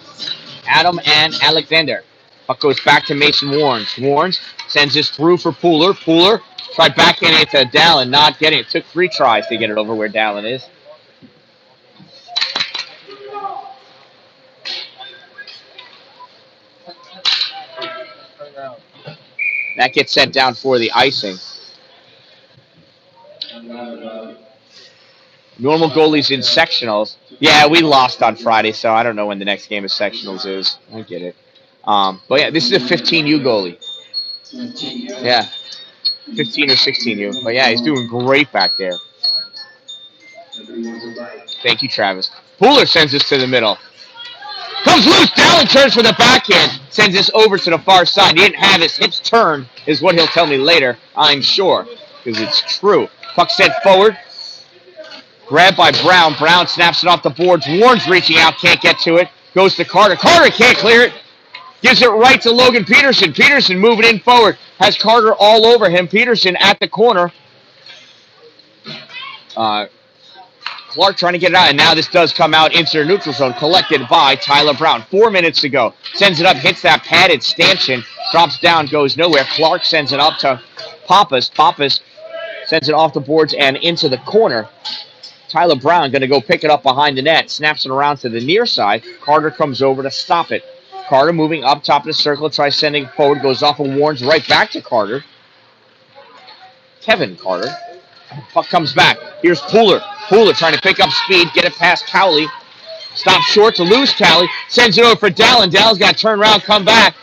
Adam and Alexander. Puck goes back to Mason Warnes. Warnes sends this through for Pooler. Pooler tried backhand it to Dalin, not getting it. Took 3 tries to get it over where Dalin is. That gets sent down for the icing. Normal goalies in sectionals. Yeah, we lost on Friday, so I don't know when the next game of sectionals is. I get it. But yeah, this is a 15U goalie. Yeah, 15 or 16U. But yeah, he's doing great back there. Thank you, Travis. Pooler sends this to the middle. Comes loose. Dalin turns for the backhand. Sends this over to the far side. He didn't have his hips turn, is what he'll tell me later, I'm sure, because it's true. Puck sent forward. Grabbed by Brown. Brown snaps it off the boards. Warren's reaching out. Can't get to it. Goes to Carter. Carter can't clear it. Gives it right to Logan Peterson. Peterson moving in forward. Has Carter all over him. Peterson at the corner. Clark trying to get it out, and now this does come out into the neutral zone, collected by Tyler Brown. 4 minutes to go. Sends it up, hits that padded stanchion, drops down, goes nowhere. Clark sends it up to Pappas. Pappas sends it off the boards and into the corner. Tyler Brown going to go pick it up behind the net, snaps it around to the near side. Carter comes over to stop it. Carter moving up top of the circle, tries sending it forward, goes off of Warnes right back to Carter. Kevin Carter. Puck comes back. Here's Pooler. Pooler trying to pick up speed, get it past Cowley. Stop short to lose Cowley. Sends it over for Dalin. Dalin's got to turn around, come back.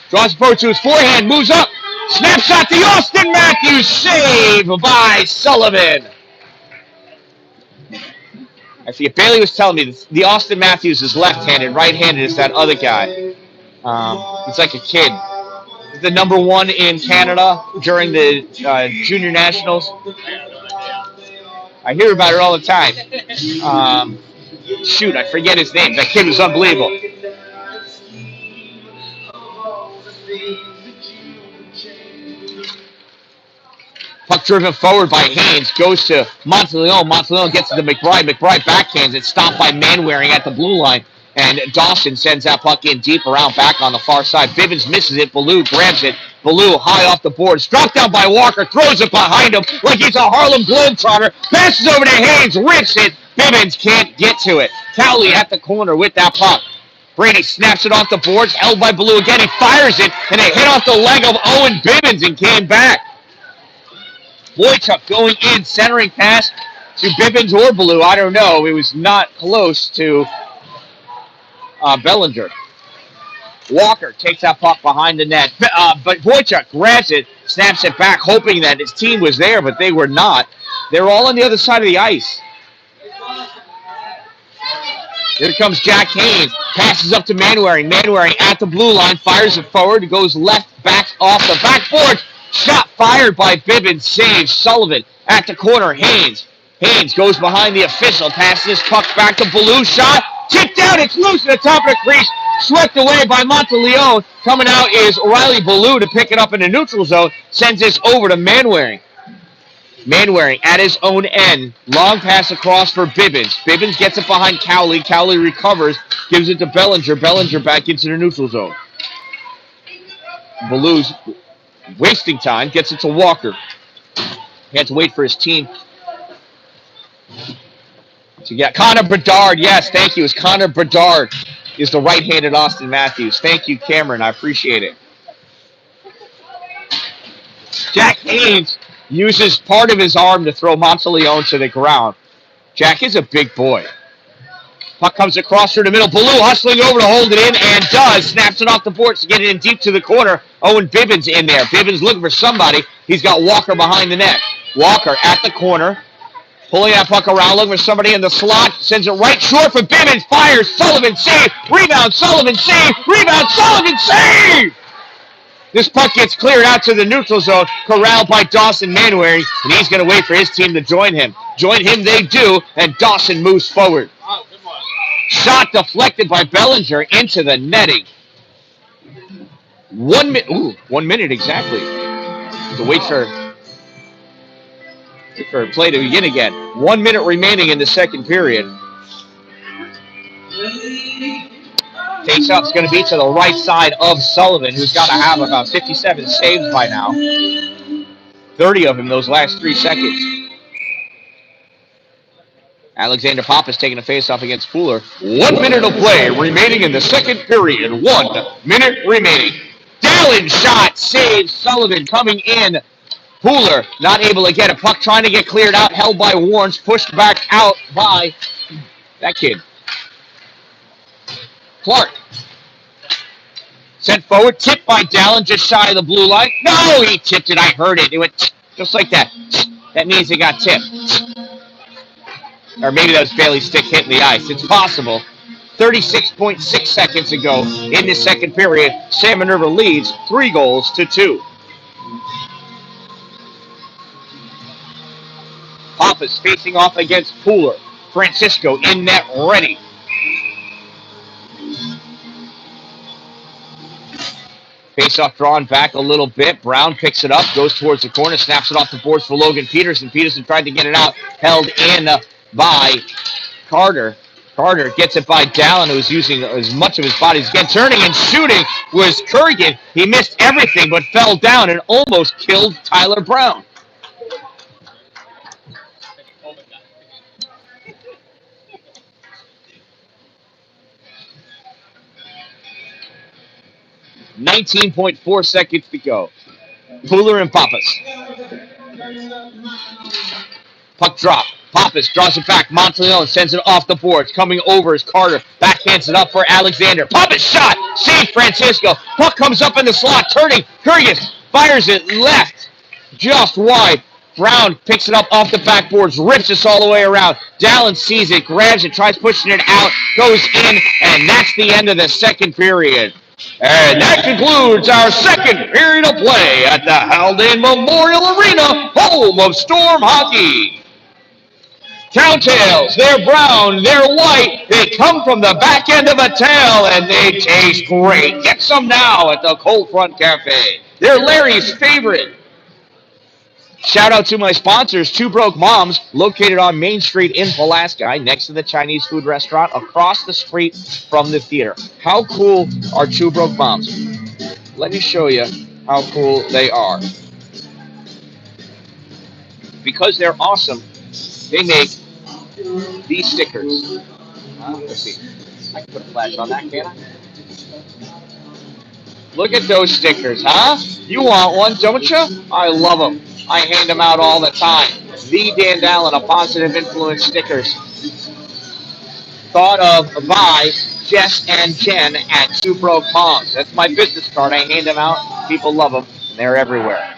Draws approach to his forehand, moves up. Snapshot to Austin Matthews. Save by Sullivan. I forget, Bailey was telling me the Austin Matthews is left-handed. Right-handed is that other guy. He's like a kid. He's the number 1 in Canada during the Junior Nationals. I hear about it all the time. Shoot, I forget his name. That kid was unbelievable. Puck driven forward by Haynes. Goes to Monteleone. Monteleone gets it to McBride. McBride backhands it. Stopped by Manwaring at the blue line. And Dawson sends that puck in deep around back on the far side. Bivens misses it. Ballou grabs it. Ballou high off the boards. Dropped down by Walker. Throws it behind him like he's a Harlem Globetrotter. Passes over to Haynes. Rips it. Bivens can't get to it. Cowley at the corner with that puck. Brady snaps it off the boards. Held by Ballou again. He fires it. And it hit off the leg of Owen Bivens and came back. Boychuk going in. Centering pass to Bivens or Ballou. I don't know. It was not close to Bellinger. Walker takes that puck behind the net, but Boychuk grabs it, snaps it back, hoping that his team was there, but they were not. They're all on the other side of the ice. Here comes Jack Haynes, passes up to Manwaring. Manwaring at the blue line, fires it forward, goes left, back off the backboard. Shot fired by Bivens, saves Sullivan at the corner. Haynes goes behind the official, passes this puck back to Ballou, shot. Tipped out, it's loose at the top of the crease, swept away by Monteleone. Coming out is Riley Ballou to pick it up in the neutral zone, sends this over to Manwaring. Manwaring at his own end, long pass across for Bivens. Bivens gets it behind Cowley. Cowley recovers, gives it to Bellinger. Bellinger back into the neutral zone. Ballou's wasting time, gets it to Walker. He had to wait for his team. So yeah, Connor Bedard, yes, thank you. It's Connor Bedard is the right-handed Austin Matthews. Thank you, Cameron. I appreciate it. Jack Haynes uses part of his arm to throw Monteleone to the ground. Jack is a big boy. Puck comes across through the middle. Ballou hustling over to hold it in and does. Snaps it off the boards to get it in deep to the corner. Owen Bivens in there. Bivens looking for somebody. He's got Walker behind the net. Walker at the corner. Pulling that puck around, looking for somebody in the slot. Sends it right short for Bivens. Fires. Sullivan save. Rebound. Sullivan save. Rebound. Sullivan save. This puck gets cleared out to the neutral zone, corralled by Dawson Manuary, and he's going to wait for his team to join him. Join him they do, and Dawson moves forward. Shot deflected by Bellinger into the netting. 1 minute, 1 minute exactly. To wait for play to begin again. 1 minute remaining in the second period. Face-off's going to be to the right side of Sullivan, who's got to have about 57 saves by now. 30 of them those last 3 seconds. Alexander Pappas taking a face-off against Fuller. 1 minute of play remaining in the second period. 1 minute remaining. Dalin shot, saves Sullivan coming in. Fuller not able to get a puck, trying to get cleared out, held by Warnes, pushed back out by that kid. Clark. Sent forward, tipped by Dalin, just shy of the blue line. No, he tipped it. I heard it. It went just like that. That means he got tipped. Or maybe that was Bailey's stick hitting the ice. It's possible. 36.6 seconds ago in the second period, Salmon River leads 3-2. Pappas facing off against Fuller. Francisco in net ready. Face-off drawn back a little bit. Brown picks it up, goes towards the corner, snaps it off the boards for Logan Peterson. Peterson tried to get it out, held in by Carter. Carter gets it by Dalin, who's using as much of his body as again. Turning and shooting was Kurgan. He missed everything but fell down and almost killed Tyler Brown. .4 seconds to go. Fuller and Pappas. Puck drop. Pappas draws it back. Monteleone sends it off the boards. Coming over is Carter. Backhands it up for Alexander. Pappas shot. Save Francisco. Puck comes up in the slot. Turning. Kurgan fires it left. Just wide. Brown picks it up off the backboards. Rips us all the way around. Dalin sees it. Grabs it. Tries pushing it out. Goes in. And that's the end of the second period. And that concludes our second period of play at the Haldane Memorial Arena, home of Storm Hockey. Cowtails, they're brown, they're white, they come from the back end of a tail, and they taste great. Get some now at the Cold Front Cafe. They're Larry's favorite. Shout out to my sponsors, Two Broke Moms, located on Main Street in Pulaski, next to the Chinese food restaurant, across the street from the theater. How cool are Two Broke Moms? Let me show you how cool they are. Because they're awesome, they make these stickers. Let's see. I can put a flash on that, can't I? Look at those stickers, huh? You want one, don't you? I love them. I hand them out all the time. The Dan-Dalin, a positive influence stickers. Thought of by Jess and Jen at Two Broke Moms. That's my business card. I hand them out. People love them. They're everywhere.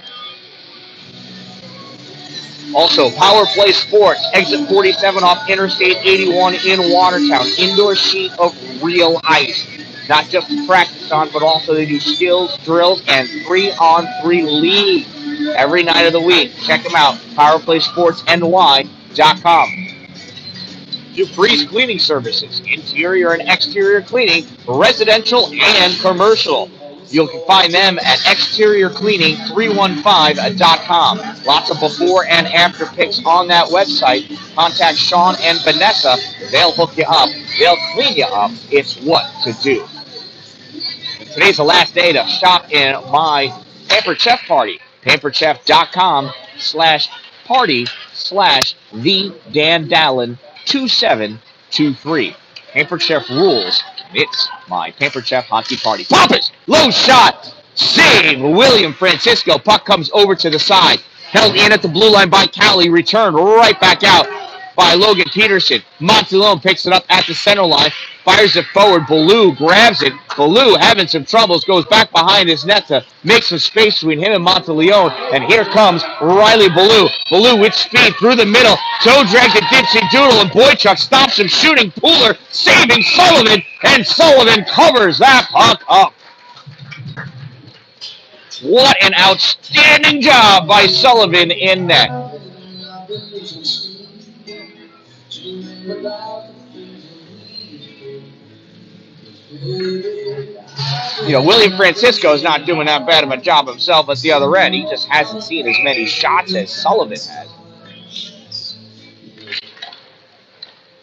Also, Power Play Sports, exit 47 off Interstate 81 in Watertown. Indoor sheet of real ice. Not just to practice on, but also they do skills, drills, and 3-on-3 league every night of the week. Check them out, powerplaysportsny.com. Do Freeze cleaning services, interior and exterior cleaning, residential and commercial. You can find them at exteriorcleaning315.com. Lots of before and after pics on that website. Contact Sean and Vanessa. They'll hook you up. They'll clean you up. It's what to do. Today's the last day to shop in my Pampered Chef party. PamperedChef.com/party/the Dan-Dalin2723. Pampered Chef rules. It's my Pampered Chef hockey party. Pappas, low shot, save. William Francisco. Puck comes over to the side. Held in at the blue line by Cowley. Returned right back out by Logan Peterson. Monteleone picks it up at the center line. Fires it forward. Ballou grabs it. Ballou having some troubles. Goes back behind his net to make some space between him and Monteleone. And here comes Riley Ballou. Ballou with speed through the middle. Toe drag to Dipsy Doodle. And Boychuk stops him shooting. Fuller saving Sullivan. And Sullivan covers that puck up. What an outstanding job by Sullivan in net. William Francisco is not doing that bad of a job himself at the other end. He just hasn't seen as many shots as Sullivan has.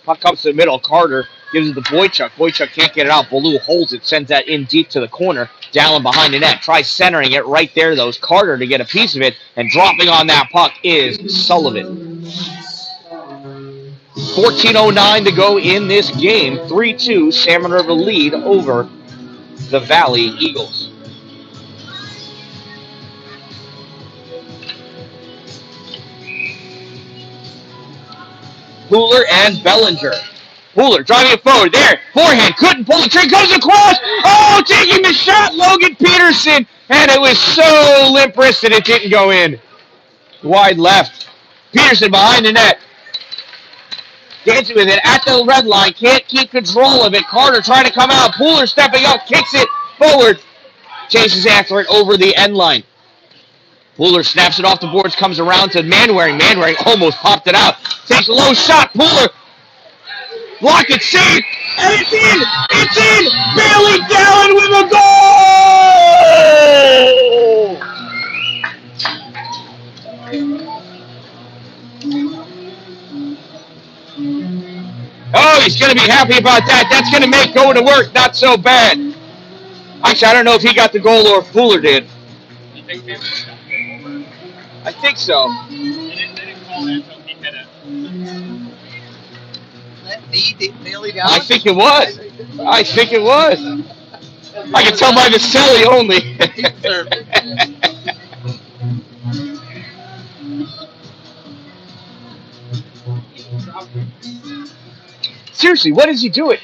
Puck comes to the middle. Carter gives it to Boychuk. Boychuk can't get it out. Baloo holds it, sends that in deep to the corner. Dalin behind the net. Tries centering it right there, though. It's Carter to get a piece of it. And dropping on that puck is Sullivan. 14:09 to go in this game. 3-2 Salmon River lead over the Valley Eagles. Pooler and Bellinger. Pooler driving it forward. There. Forehand. Couldn't pull the trigger. Goes across. Oh, taking the shot. Logan Peterson. And it was so limp-wristed it didn't go in. Wide left. Peterson behind the net. Dancing with it at the red line. Can't keep control of it. Carter trying to come out. Pooler stepping up. Kicks it forward. Chases after it over the end line. Pooler snaps it off the boards, comes around to Manwaring. Manwaring almost popped it out. Takes a low shot. Pooler blocked it, safe, and it's in! It's in! Bailey Dalin with a goal! Oh, he's going to be happy about that. That's going to make going to work not so bad. Actually, I don't know if he got the goal or if Pooler did. I think so. They didn't call that until he hit it. I think it was. I think it was. I can tell by the celly only. Seriously, what is he doing?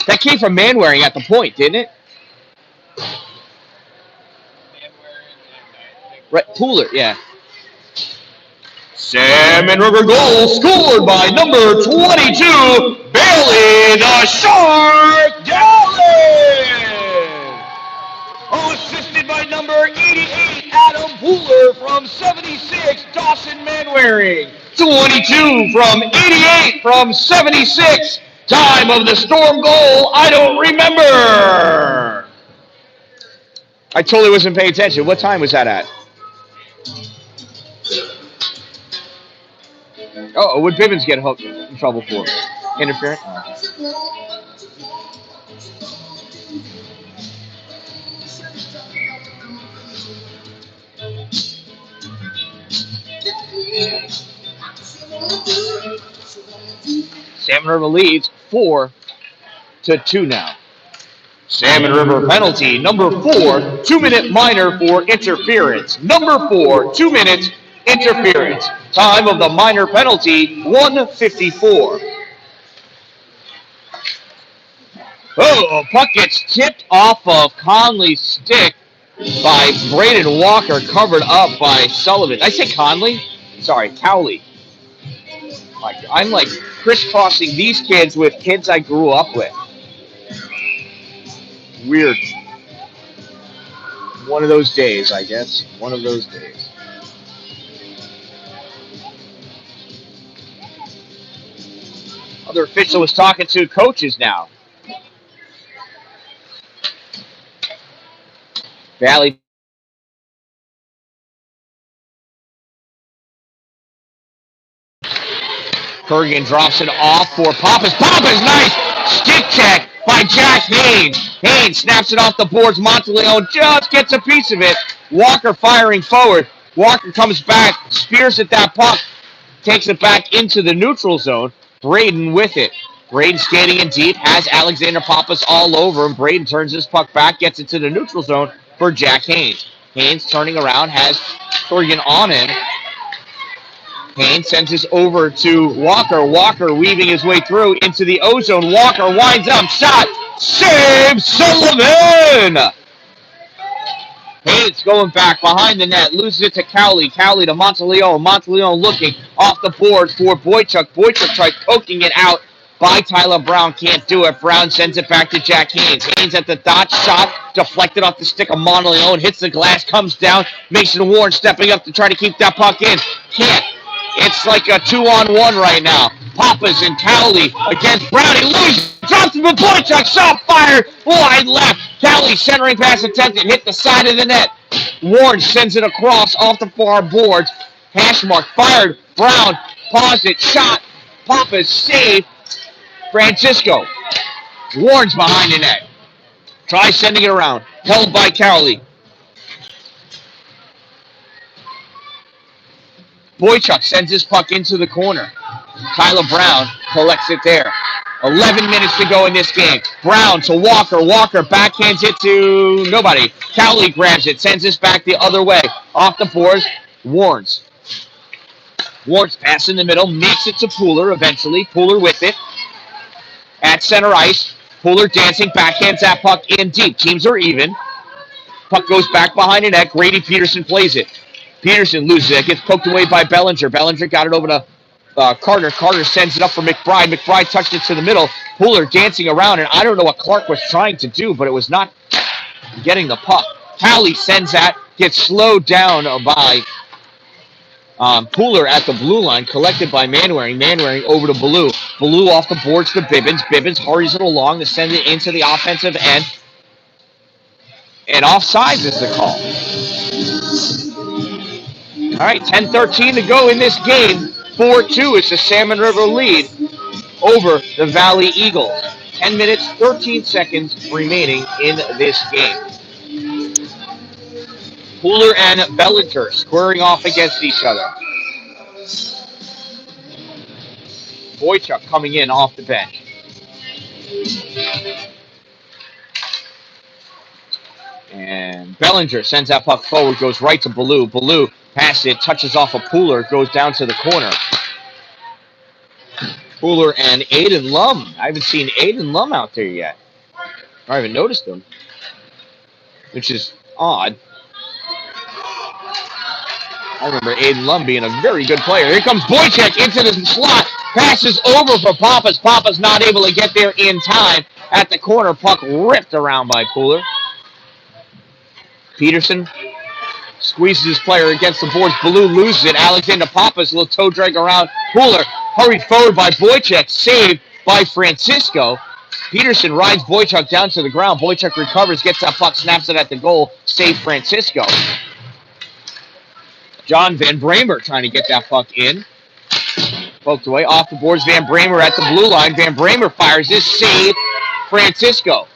That came from Manwaring at the point, didn't it? Right, Pooler, yeah. Salmon River goal scored by number 22, Bailey the Shark Dalin. Assisted by number 88, Adam Pooler from 76, Dawson Manwaring. 22 from 88 from 76. Time of the Storm goal, I don't remember. I totally wasn't paying attention. What time was that at? Oh, would Bivens get in trouble for? Interference? Salmon River leads 4-2 now. Salmon River penalty, number 4, 2-minute minor for interference. Number 4, 2 minutes interference. Time of the minor penalty, 1:54. Oh, puck gets tipped off of Conley's stick by Braden Walker, covered up by Sullivan. I say Conley? Sorry, Cowley. I'm like crisscrossing these kids with kids I grew up with. Weird. One of those days, I guess. One of those days. Other official was talking to coaches now. Valley. Kurgan drops it off for Pappas. Pappas, nice stick check by Jack Haynes. Haynes snaps it off the boards. Monteleone just gets a piece of it. Walker firing forward. Walker comes back, spears at that puck, takes it back into the neutral zone. Braden with it. Braden skating in deep, has Alexander Pappas all over him. Braden turns his puck back, gets it to the neutral zone for Jack Haynes. Haynes turning around, has Kurgan on him. Haynes sends this over to Walker. Walker weaving his way through into the O-zone. Walker winds up, shot, save, Sullivan! Haynes going back behind the net, loses it to Cowley. Cowley to Monteleone. Monteleone looking off the boards for Boychuk. Boychuk tried poking it out by Tyler Brown. Can't do it. Brown sends it back to Jack Haynes. Haynes at the dot. Shot deflected off the stick of Monteleone. Hits the glass. Comes down. Mason Warren stepping up to try to keep that puck in. Can't. It's like a 2-on-1 right now. Pappas and Cowley against Brown. He loses. Drops him with Boychuk. Shot fired. Wide left. Cowley centering pass attempted. Hit the side of the net. Warren sends it across off the far boards. Hash mark fired. Brown paused it. Shot. Pappas saved. Francisco. Warren's behind the net. Tries sending it around. Held by Cowley. Boychuk sends his puck into the corner. Tyler Brown collects it there. 11 minutes to go in this game. Brown to Walker. Walker backhands it to nobody. Cowley grabs it. Sends this back the other way. Off the boards. Warnes. Warnes pass in the middle. Makes it to Pooler eventually. Pooler with it. At center ice. Pooler dancing. Backhands that puck in deep. Teams are even. Puck goes back behind the net. Grady Peterson plays it. Peterson loses it. Gets poked away by Bellinger. Bellinger got it over to Carter. Carter sends it up for McBride. McBride touched it to the middle. Pooler dancing around, and I don't know what Clark was trying to do, but it was not getting the puck. Cowley sends that. Gets slowed down by Pooler at the blue line. Collected by Manwaring. Manwaring over to Ballou. Ballou off the boards to Bibbins. Bibbins hurries it along to send it into the offensive end. And offsides is the call. All right, 10-13 to go in this game. 4-2 is the Salmon River lead over the Valley Eagles. 10 minutes, 13 seconds remaining in this game. Pooler and Bellinger squaring off against each other. Boychuk coming in off the bench. And Bellinger sends that puck forward, goes right to Ballou. Ballou passes it, touches off a Pooler, goes down to the corner. Pooler and Aiden Lum. I haven't seen Aiden Lum out there yet. I haven't noticed him, which is odd. I remember Aiden Lum being a very good player. Here comes Boychuk into the slot. Passes over for Pappas. Pappas not able to get there in time. At the corner, puck ripped around by Pooler. Peterson squeezes his player against the boards. Ballou loses it. Alexander Pappas, a little toe drag around. Pooler hurried forward by Boychuk. Saved by Francisco. Peterson rides Boychuk down to the ground. Boychuk recovers, gets that puck, snaps it at the goal. Save Francisco. John Van Bramer trying to get that puck in. Poked away. Off the boards. Van Bramer at the blue line. Van Bramer fires this. Save Francisco.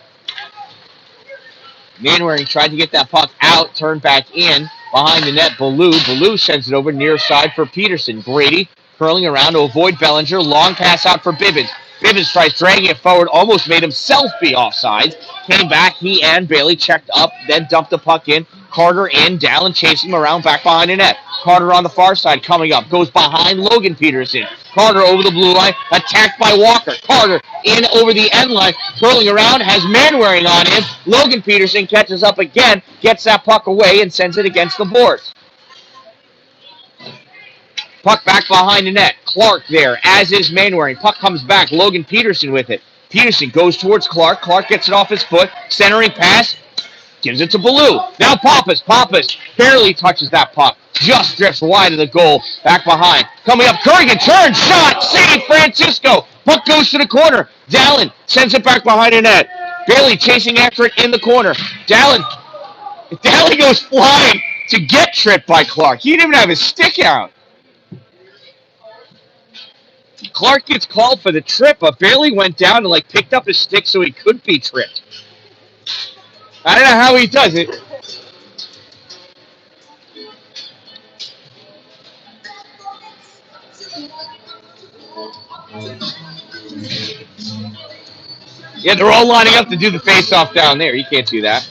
Manwaring tried to get that puck out, turned back in behind the net. Ballou. Ballou sends it over near side for Peterson. Grady curling around to avoid Bellinger. Long pass out for Bibbins. Bibbins tries dragging it forward, almost made himself be offside. Came back, he and Bailey checked up, then dumped the puck in. Carter in, Dalin chasing him around back behind the net. Carter on the far side coming up, goes behind Logan Peterson. Carter over the blue line, attacked by Walker. Carter in over the end line, curling around, has Manwaring on him. Logan Peterson catches up again, gets that puck away and sends it against the boards. Puck back behind the net. Clark there, as is Manwaring. Puck comes back, Logan Peterson with it. Peterson goes towards Clark. Clark gets it off his foot. Centering pass. Gives it to Ballou. Now Pappas. Pappas barely touches that puck. Just drifts wide of the goal. Back behind. Coming up. Kurgan turns. Shot. Save Francisco. Puck goes to the corner. Dalin sends it back behind the net. Bailey chasing after it in the corner. Dalin goes flying to get tripped by Clark. He didn't even have his stick out. Clark gets called for the trip, but Bailey went down and picked up his stick so he could be tripped. I don't know how he does it. Yeah, they're all lining up to do the face-off down there. You can't do that.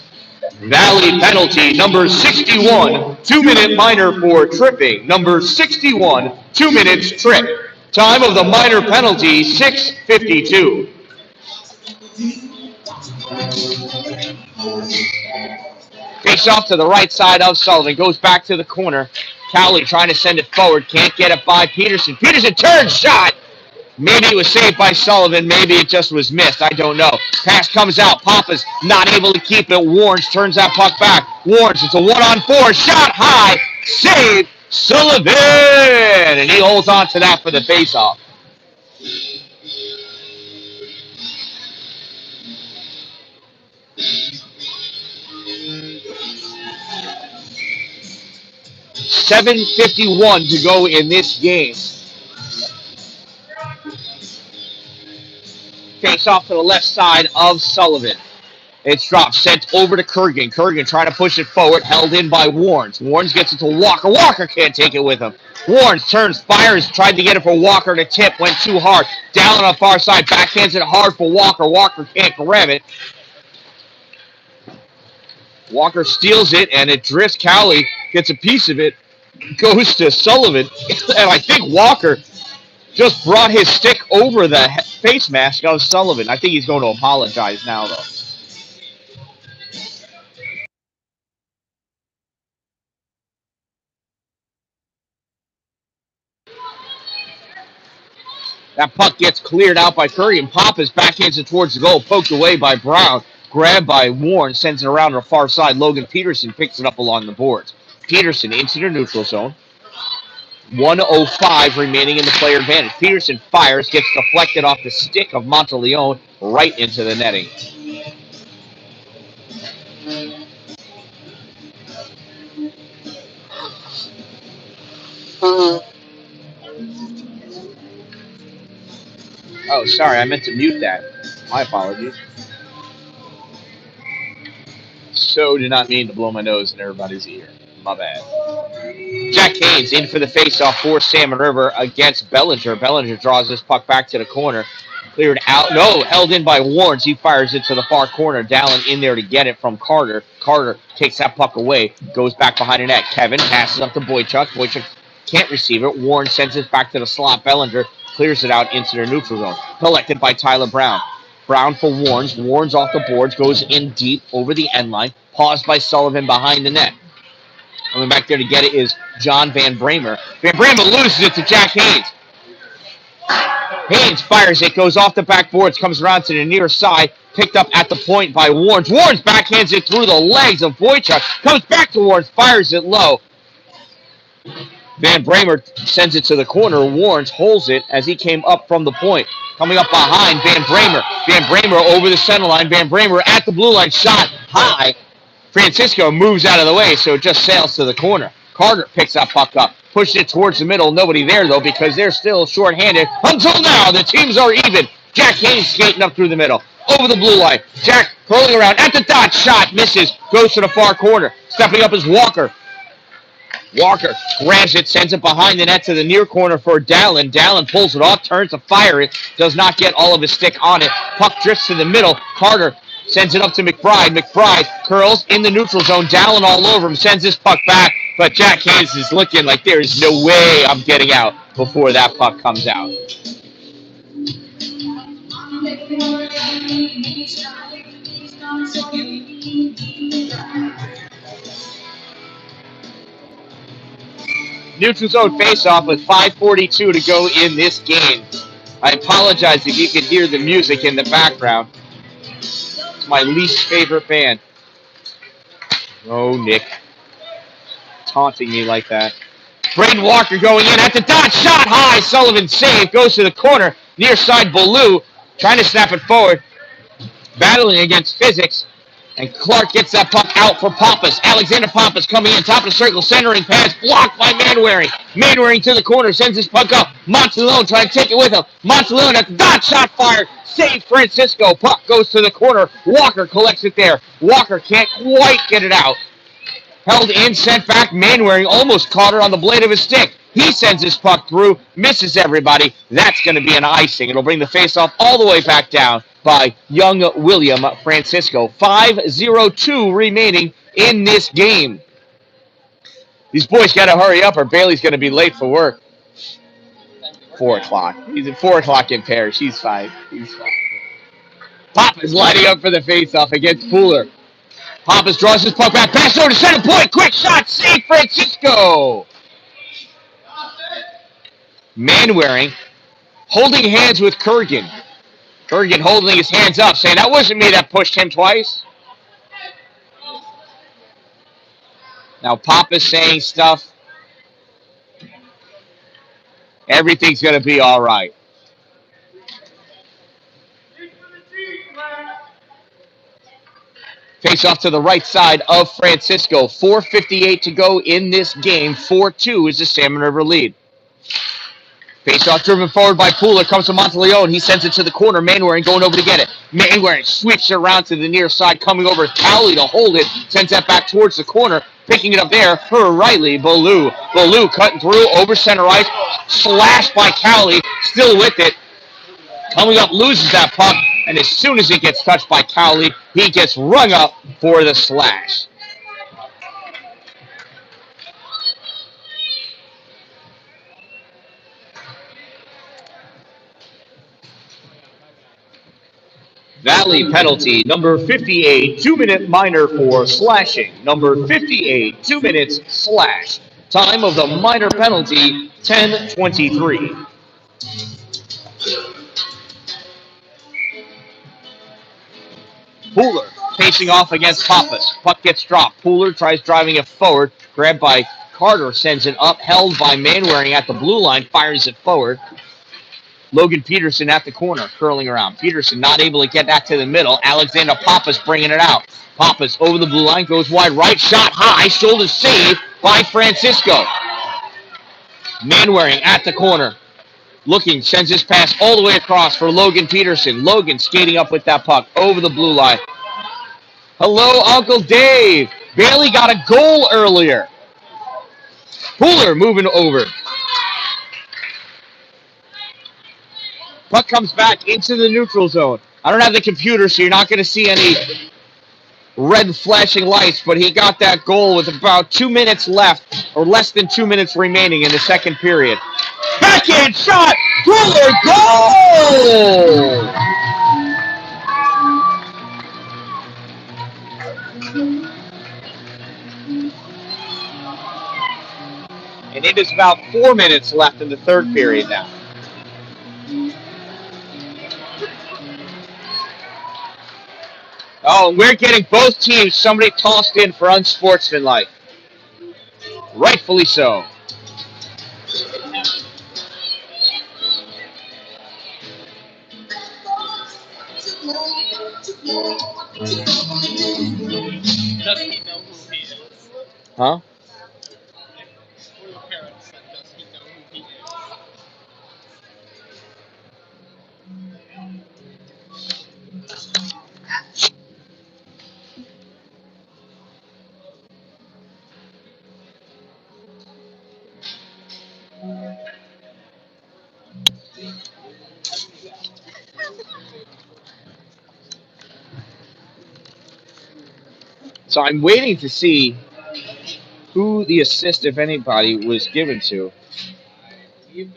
Valley penalty, number 61, 2-minute minor for tripping. Number 61, 2 minutes trip. Time of the minor penalty, 6:52. Face off to the right side of Sullivan. Goes back to the corner. Cowley trying to send it forward. Can't get it by Peterson. Peterson turns. Shot. Maybe it was saved by Sullivan. Maybe it just was missed. I don't know. Pass comes out. Papa's not able to keep it. Warnes turns that puck back. Warnes, it's a 1-on-4. Shot high. Save Sullivan. And he holds on to that for the faceoff. .751 to go in this game. Face off to the left side of Sullivan. It's dropped, sent over to Kurgan. Kurgan trying to push it forward, held in by Warnes. Warnes gets it to Walker. Walker can't take it with him. Warnes turns, fires, tried to get it for Walker to tip, went too hard. Down on the far side, backhands it hard for Walker. Walker can't grab it. Walker steals it, and it drifts. Cowley gets a piece of it, goes to Sullivan, and I think Walker just brought his stick over the face mask of Sullivan. I think he's going to apologize now, though. That puck gets cleared out by Curry, and Papas backhands it towards the goal, poked away by Brown, grabbed by Warren, sends it around to the far side. Logan Peterson picks it up along the boards. Peterson into the neutral zone. 1:05 remaining in the player advantage. Peterson fires, gets deflected off the stick of Monteleone right into the netting. Oh, sorry, I meant to mute that. My apologies. So did not mean to blow my nose in everybody's ear. My bad. Jack Haynes in for the faceoff for Salmon River against Bellinger. Bellinger draws this puck back to the corner. Cleared out. No, held in by Warnes. He fires it to the far corner. Dalin in there to get it from Carter. Carter takes that puck away. Goes back behind the net. Kevin passes up to Boychuk. Boychuk can't receive it. Warren sends it back to the slot. Bellinger clears it out into their neutral zone. Collected by Tyler Brown. Brown for Warnes. Warnes off the boards. Goes in deep over the end line. Paused by Sullivan behind the net. Coming back there to get it is John Van Bramer. Van Bramer loses it to Jack Haynes. Haynes fires it, goes off the backboards, comes around to the near side, picked up at the point by Warnes. Warnes backhands it through the legs of Boychuk, comes back to Warnes, fires it low. Van Bramer sends it to the corner. Warnes holds it as he came up from the point. Coming up behind Van Bramer. Van Bramer over the center line. Van Bramer at the blue line, shot high. Francisco moves out of the way, so it just sails to the corner. Carter picks that puck up, pushes it towards the middle. Nobody there, though, because they're still shorthanded. Until now, the teams are even. Jack Haynes skating up through the middle, over the blue line. Jack curling around at the dot, shot, misses, goes to the far corner. Stepping up is Walker. Walker grabs it, sends it behind the net to the near corner for Dalin. Dalin pulls it off, turns to fire it, does not get all of his stick on it. Puck drifts to the middle. Carter sends it up to McBride. McBride curls in the neutral zone. Dalin all over him. Sends this puck back. But Jack Haynes is looking like there is no way I'm getting out before that puck comes out. Neutral zone faceoff with 5:42 to go in this game. I apologize if you can hear the music in the background. It's my least favorite band. Oh, Nick. Taunting me like that. Braden Walker going in at the dot. Shot high. Sullivan save. Goes to the corner. Near side Ballou. Trying to snap it forward. Battling against physics. And Clark gets that puck out for Pappas. Alexander Pappas coming in. Top of the circle. Centering pass. Blocked by Manwaring. Manwaring to the corner. Sends his puck up. Monteleone trying to take it with him. Monteleone at the dot. Shot fired. Save Francisco. Puck goes to the corner. Walker collects it there. Walker can't quite get it out. Held in, sent back. Manwaring almost caught her on the blade of his stick. He sends his puck through, misses everybody. That's going to be an icing. It'll bring the faceoff all the way back down by young William Francisco. 5:02 remaining in this game. These boys got to hurry up or Bailey's going to be late for work. 4 o'clock. He's at 4 o'clock in Paris. He's fine. He's fine. Pop is lighting up for the faceoff against Fuller. Pappas draws his puck back. Pass over to center point. Quick shot. Save Francisco. Manwaring Holding hands with Kurgan. Kurgan holding his hands up, saying, that wasn't me that pushed him twice. Now Papa's saying stuff. Everything's going to be all right. Face off to the right side of Francisco. 4:58 to go in this game. 4-2 is the Salmon River lead. Face off driven forward by Pooler. Comes to Monteleone. He sends it to the corner. Mainwaring going over to get it. Mainwaring sweeps it around to the near side. Coming over Cowley to hold it. Sends that back towards the corner. Picking it up there for Riley Ballou. Ballou cutting through over center ice. Slashed by Cowley. Still with it. Coming up, loses that puck. And as soon as it gets touched by Cowley, he gets rung up for the slash. Valley penalty, number 58, 2-minute minor for slashing. Number 58, 2 minutes slash. Time of the minor penalty, 10:23. Pooler facing off against Pappas. Puck gets dropped. Pooler tries driving it forward. Grabbed by Carter, sends it up. Held by Mainwaring at the blue line, fires it forward. Logan Peterson at the corner, curling around. Peterson not able to get that to the middle. Alexander Pappas bringing it out. Pappas over the blue line, goes wide right, shot high, shoulder save by Francisco. Mainwaring at the corner. Looking, sends his pass all the way across for Logan Peterson. Logan skating up with that puck over the blue line. Hello, Uncle Dave. Bailey got a goal earlier. Pooler moving over. Puck comes back into the neutral zone. I don't have the computer, so you're not going to see any red flashing lights, but he got that goal with about 2 minutes left, or less than 2 minutes remaining in the second period. Backhand shot! Pooler goal! And it is about 4 minutes left in the third period now. Oh, and we're getting both teams somebody tossed in for unsportsmanlike. Rightfully so. Does he know who he is? Huh? One of the parents said, does he know who he is? So I'm waiting to see who the assist, if anybody, was given to. Did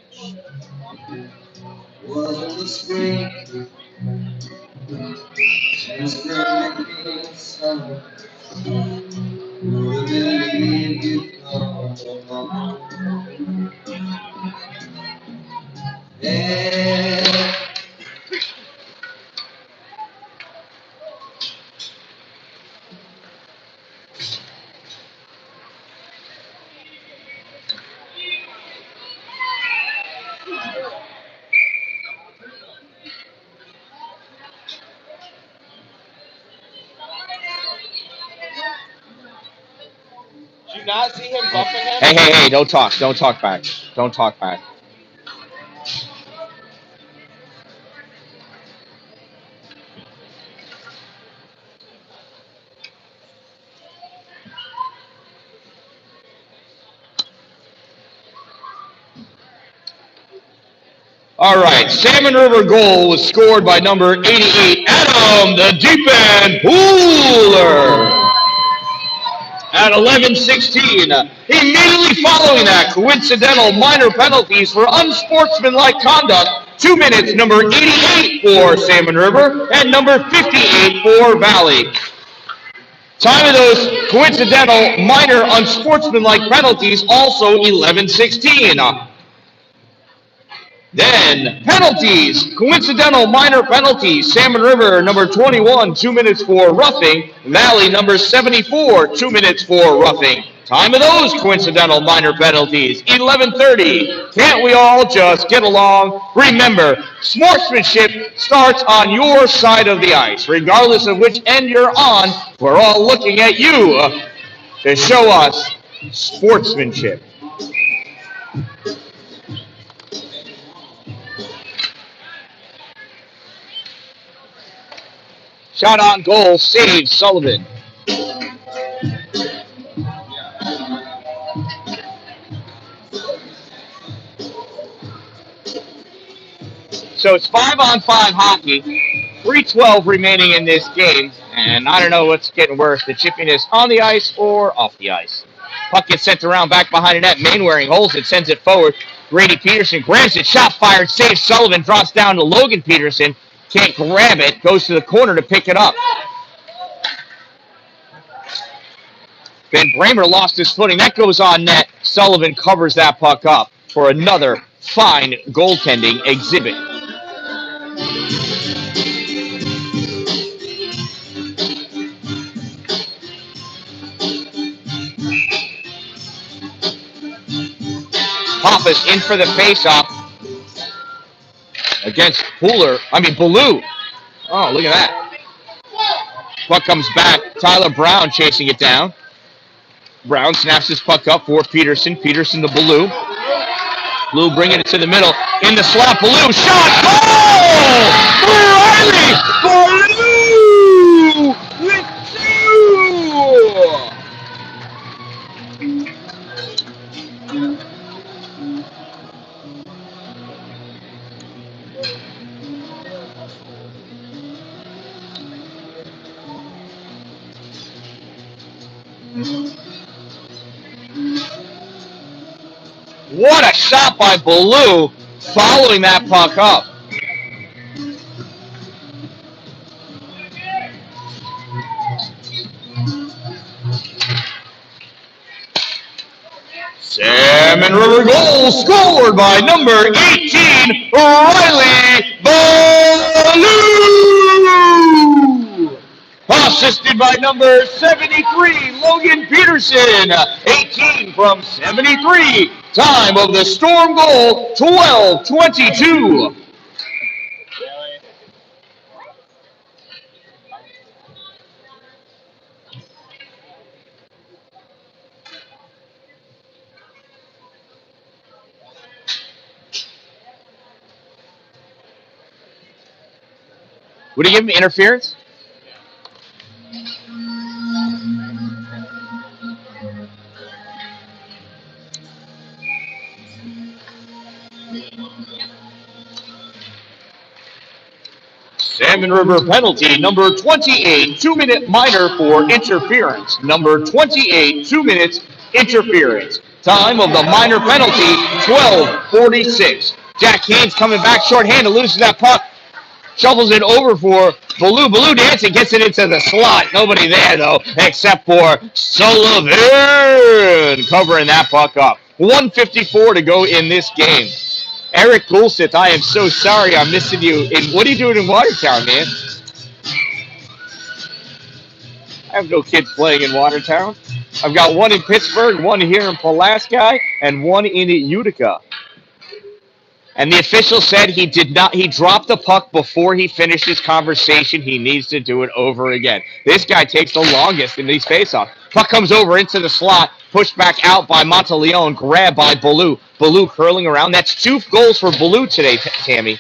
you not see him bumping him? Hey, don't talk back. Don't talk back. All right, Salmon River goal was scored by number 88, Adam, the deep end Pooler. At 11:16, immediately following that, coincidental minor penalties for unsportsmanlike conduct. 2 minutes, number 88 for Salmon River, and number 58 for Valley. Time of those coincidental minor unsportsmanlike penalties, also 11:16. Then penalties, coincidental minor penalties. Salmon River number 21, 2 minutes for roughing. Valley number 74, 2 minutes for roughing. Time of those coincidental minor penalties, 11:30. Can't we all just get along? Remember, sportsmanship starts on your side of the ice. Regardless of which end you're on, we're all looking at you to show us sportsmanship. Shot on goal, save Sullivan. So it's 5-on-5 hockey. 3:12 remaining in this game, and I don't know what's getting worse, the chippiness on the ice or off the ice. Puck gets sent around back behind the net. Mainwaring holds it, sends it forward. Grady Peterson grabs it, shot fired, saves Sullivan, drops down to Logan Peterson. Can't grab it, goes to the corner to pick it up. Van Bramer lost his footing. That goes on net. Sullivan covers that puck up for another fine goaltending exhibit. Pappas in for the face-off against Ballou. Oh, look at that. Puck comes back. Tyler Brown chasing it down. Brown snaps his puck up for Peterson. Peterson to Ballou. Ballou bringing it to the middle. In the slot, Ballou. Shot! Goal! Riley! Ballou! With two! What a shot by Ballou following that puck up. Salmon River goal scored by number 18, Riley Ballou. Assisted by number 73, Logan Peterson. 18 from 73. Time of the Storm goal, 12:22. Would he give him interference? Salmon River penalty, number 28, 2-minute minor for interference. Number 28, 2 minutes, interference. Time of the minor penalty, 12:46. Jack Haynes coming back shorthanded, loses that puck. Shovels it over for Ballou. Ballou dancing, gets it into the slot. Nobody there, though, except for Sullivan covering that puck up. 1:54 to go in this game. Eric Gulseth, I am so sorry I'm missing you. What are you doing in Watertown, man? I have no kids playing in Watertown. I've got one in Pittsburgh, one here in Pulaski, and one in Utica. And the official said he dropped the puck before he finished his conversation. He needs to do it over again. This guy takes the longest in these faceoffs. Puck comes over into the slot, pushed back out by Monteleone, grabbed by Ballou. Ballou curling around. That's 2 goals for Ballou today, Tammy.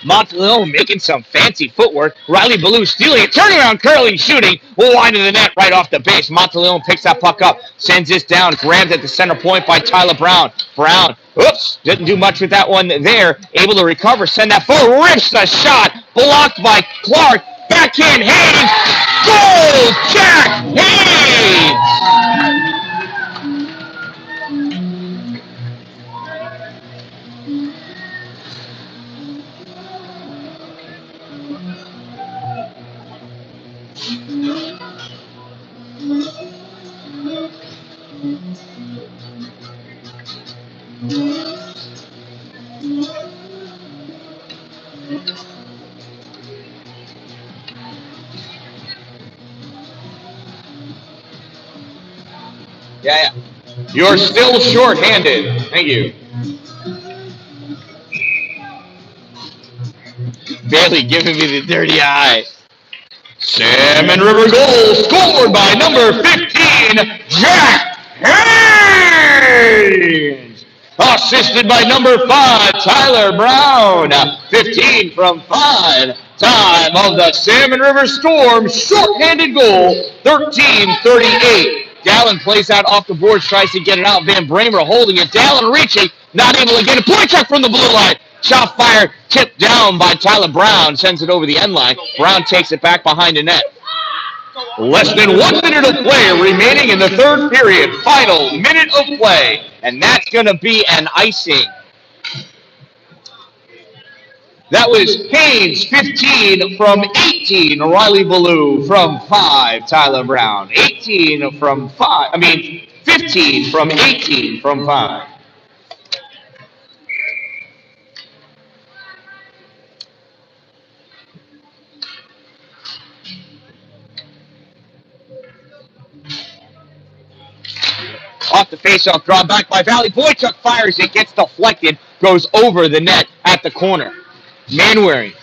Monteleone making some fancy footwork. Riley Ballou stealing it, turning around, curling, shooting. Wide of the net, right off the base. Monteleone picks that puck up, sends this down, grabbed at the center point by Tyler Brown. Brown, oops, didn't do much with that one there. Able to recover, send that forward, rips the shot, blocked by Clark. Backhand Haynes, goal, Jack Haynes! Yeah. You're still short-handed. Thank you. Bailey giving me the dirty eye. Salmon River goal scored by number 15, Jack Haynes. Assisted by number 5, Tyler Brown. 15 from 5. Time of the Salmon River Storm. Short-handed goal, 13:38. Dallin plays out off the boards, tries to get it out. Van Bramer holding it. Dallin reaching, not able to get it. Point check from the blue line. Shot fired, tipped down by Tyler Brown, sends it over the end line. Brown takes it back behind the net. Less than 1 minute of play remaining in the third period. Final minute of play. And that's going to be an icing. That was Haynes, 15 from 18. Riley Ballou from 5. Tyler Brown, 15 from 18 from 5. Off the faceoff, drawn back by Valley. Boychuk fires it, gets deflected, goes over the net at the corner. Manwaring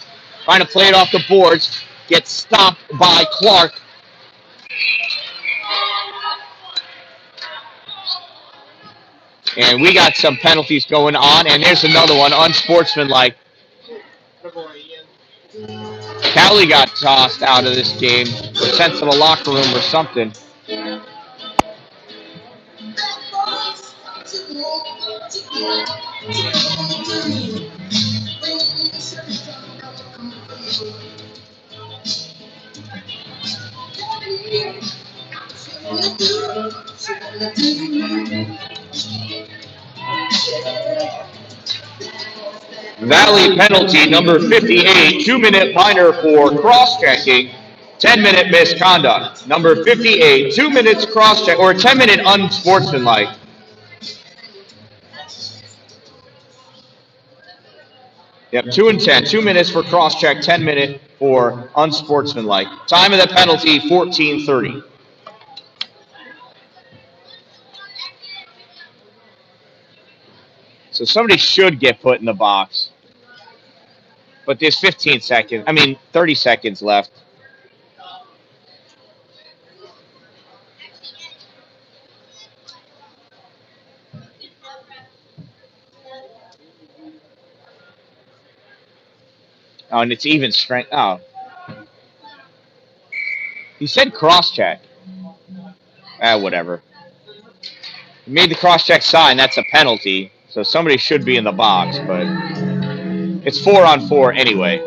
trying to play it off the boards, gets stopped by Clark. And we got some penalties going on, and there's another one, unsportsmanlike. Cowley got tossed out of this game, or sent to the locker room or something. Valley penalty number 58, 2-minute minor for cross-checking, 10-minute misconduct. Number 58, 2 minutes cross-check, or 10-minute unsportsmanlike. Yep, 2 and 10, 2 minutes for cross-check, 10-minute for unsportsmanlike. Time of the penalty, 14:30. So somebody should get put in the box. But there's 30 seconds left. Oh, and it's even strength. Oh. He said cross-check. Whatever. He made the cross-check sign. That's a penalty. So somebody should be in the box, but it's 4-on-4 anyway.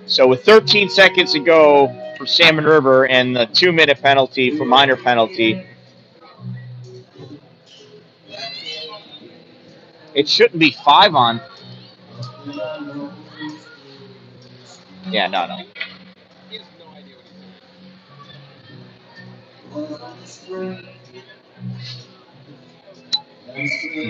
So with 13 seconds to go for Salmon River and the 2-minute penalty for minor penalty, it shouldn't be 5 on. Yeah, no.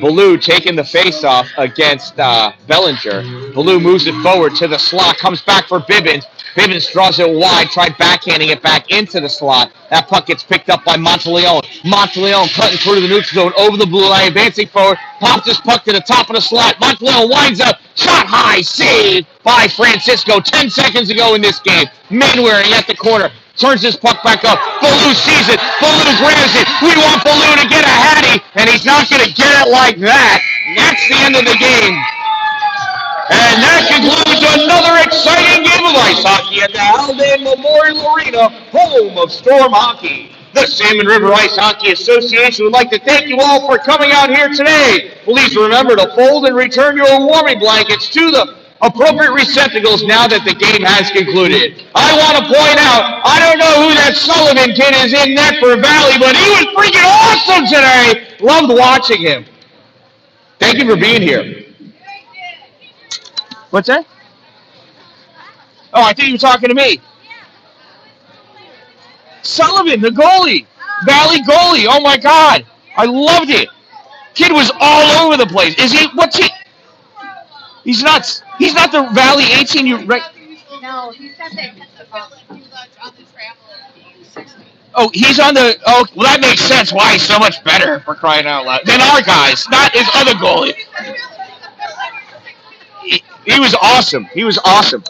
Ballou taking the face-off against Bellinger. Ballou moves it forward to the slot, comes back for Bibbins. Bibbins draws it wide, tried backhanding it back into the slot. That puck gets picked up by Monteleone. Monteleone cutting through to the neutral zone, over the blue line, advancing forward, pops this puck to the top of the slot. Monteleone winds up, shot high, saved by Francisco. 10 seconds to go in this game. Manwaring at the corner. Turns his puck back up. Ballou sees it. Ballou grabs it. We want Ballou to get a hattie, and he's not going to get it like that. That's the end of the game. And that concludes another exciting game of ice hockey at the Haldane Memorial Arena, home of Storm Hockey. The Salmon River Ice Hockey Association would like to thank you all for coming out here today. Please remember to fold and return your warming blankets to the appropriate receptacles now that the game has concluded. I want to point out, I don't know who that Sullivan kid is in net for Valley, but he was freaking awesome today. Loved watching him. Thank you for being here. What's that? Oh, I think you were talking to me. Sullivan, the goalie. Valley goalie. Oh, my God. I loved it. Kid was all over the place. What's he? He's not. He's not the Valley 18. You right? No, he's got that. Oh, he's on the. Oh, well, that makes sense. Why he's so much better for crying out loud than our guys, not his other goalie. He was awesome. He was awesome.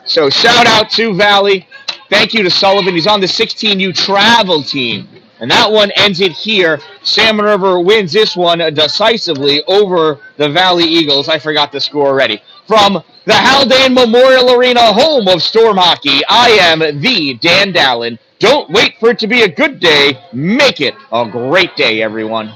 So shout out to Valley. Thank you to Sullivan. He's on the 16U travel team. And that one ends it here. Salmon River wins this one decisively over the Valley Eagles. I forgot the score already. From the Haldane Memorial Arena, home of Storm Hockey, I am the Dan-Dalin. Don't wait for it to be a good day. Make it a great day, everyone.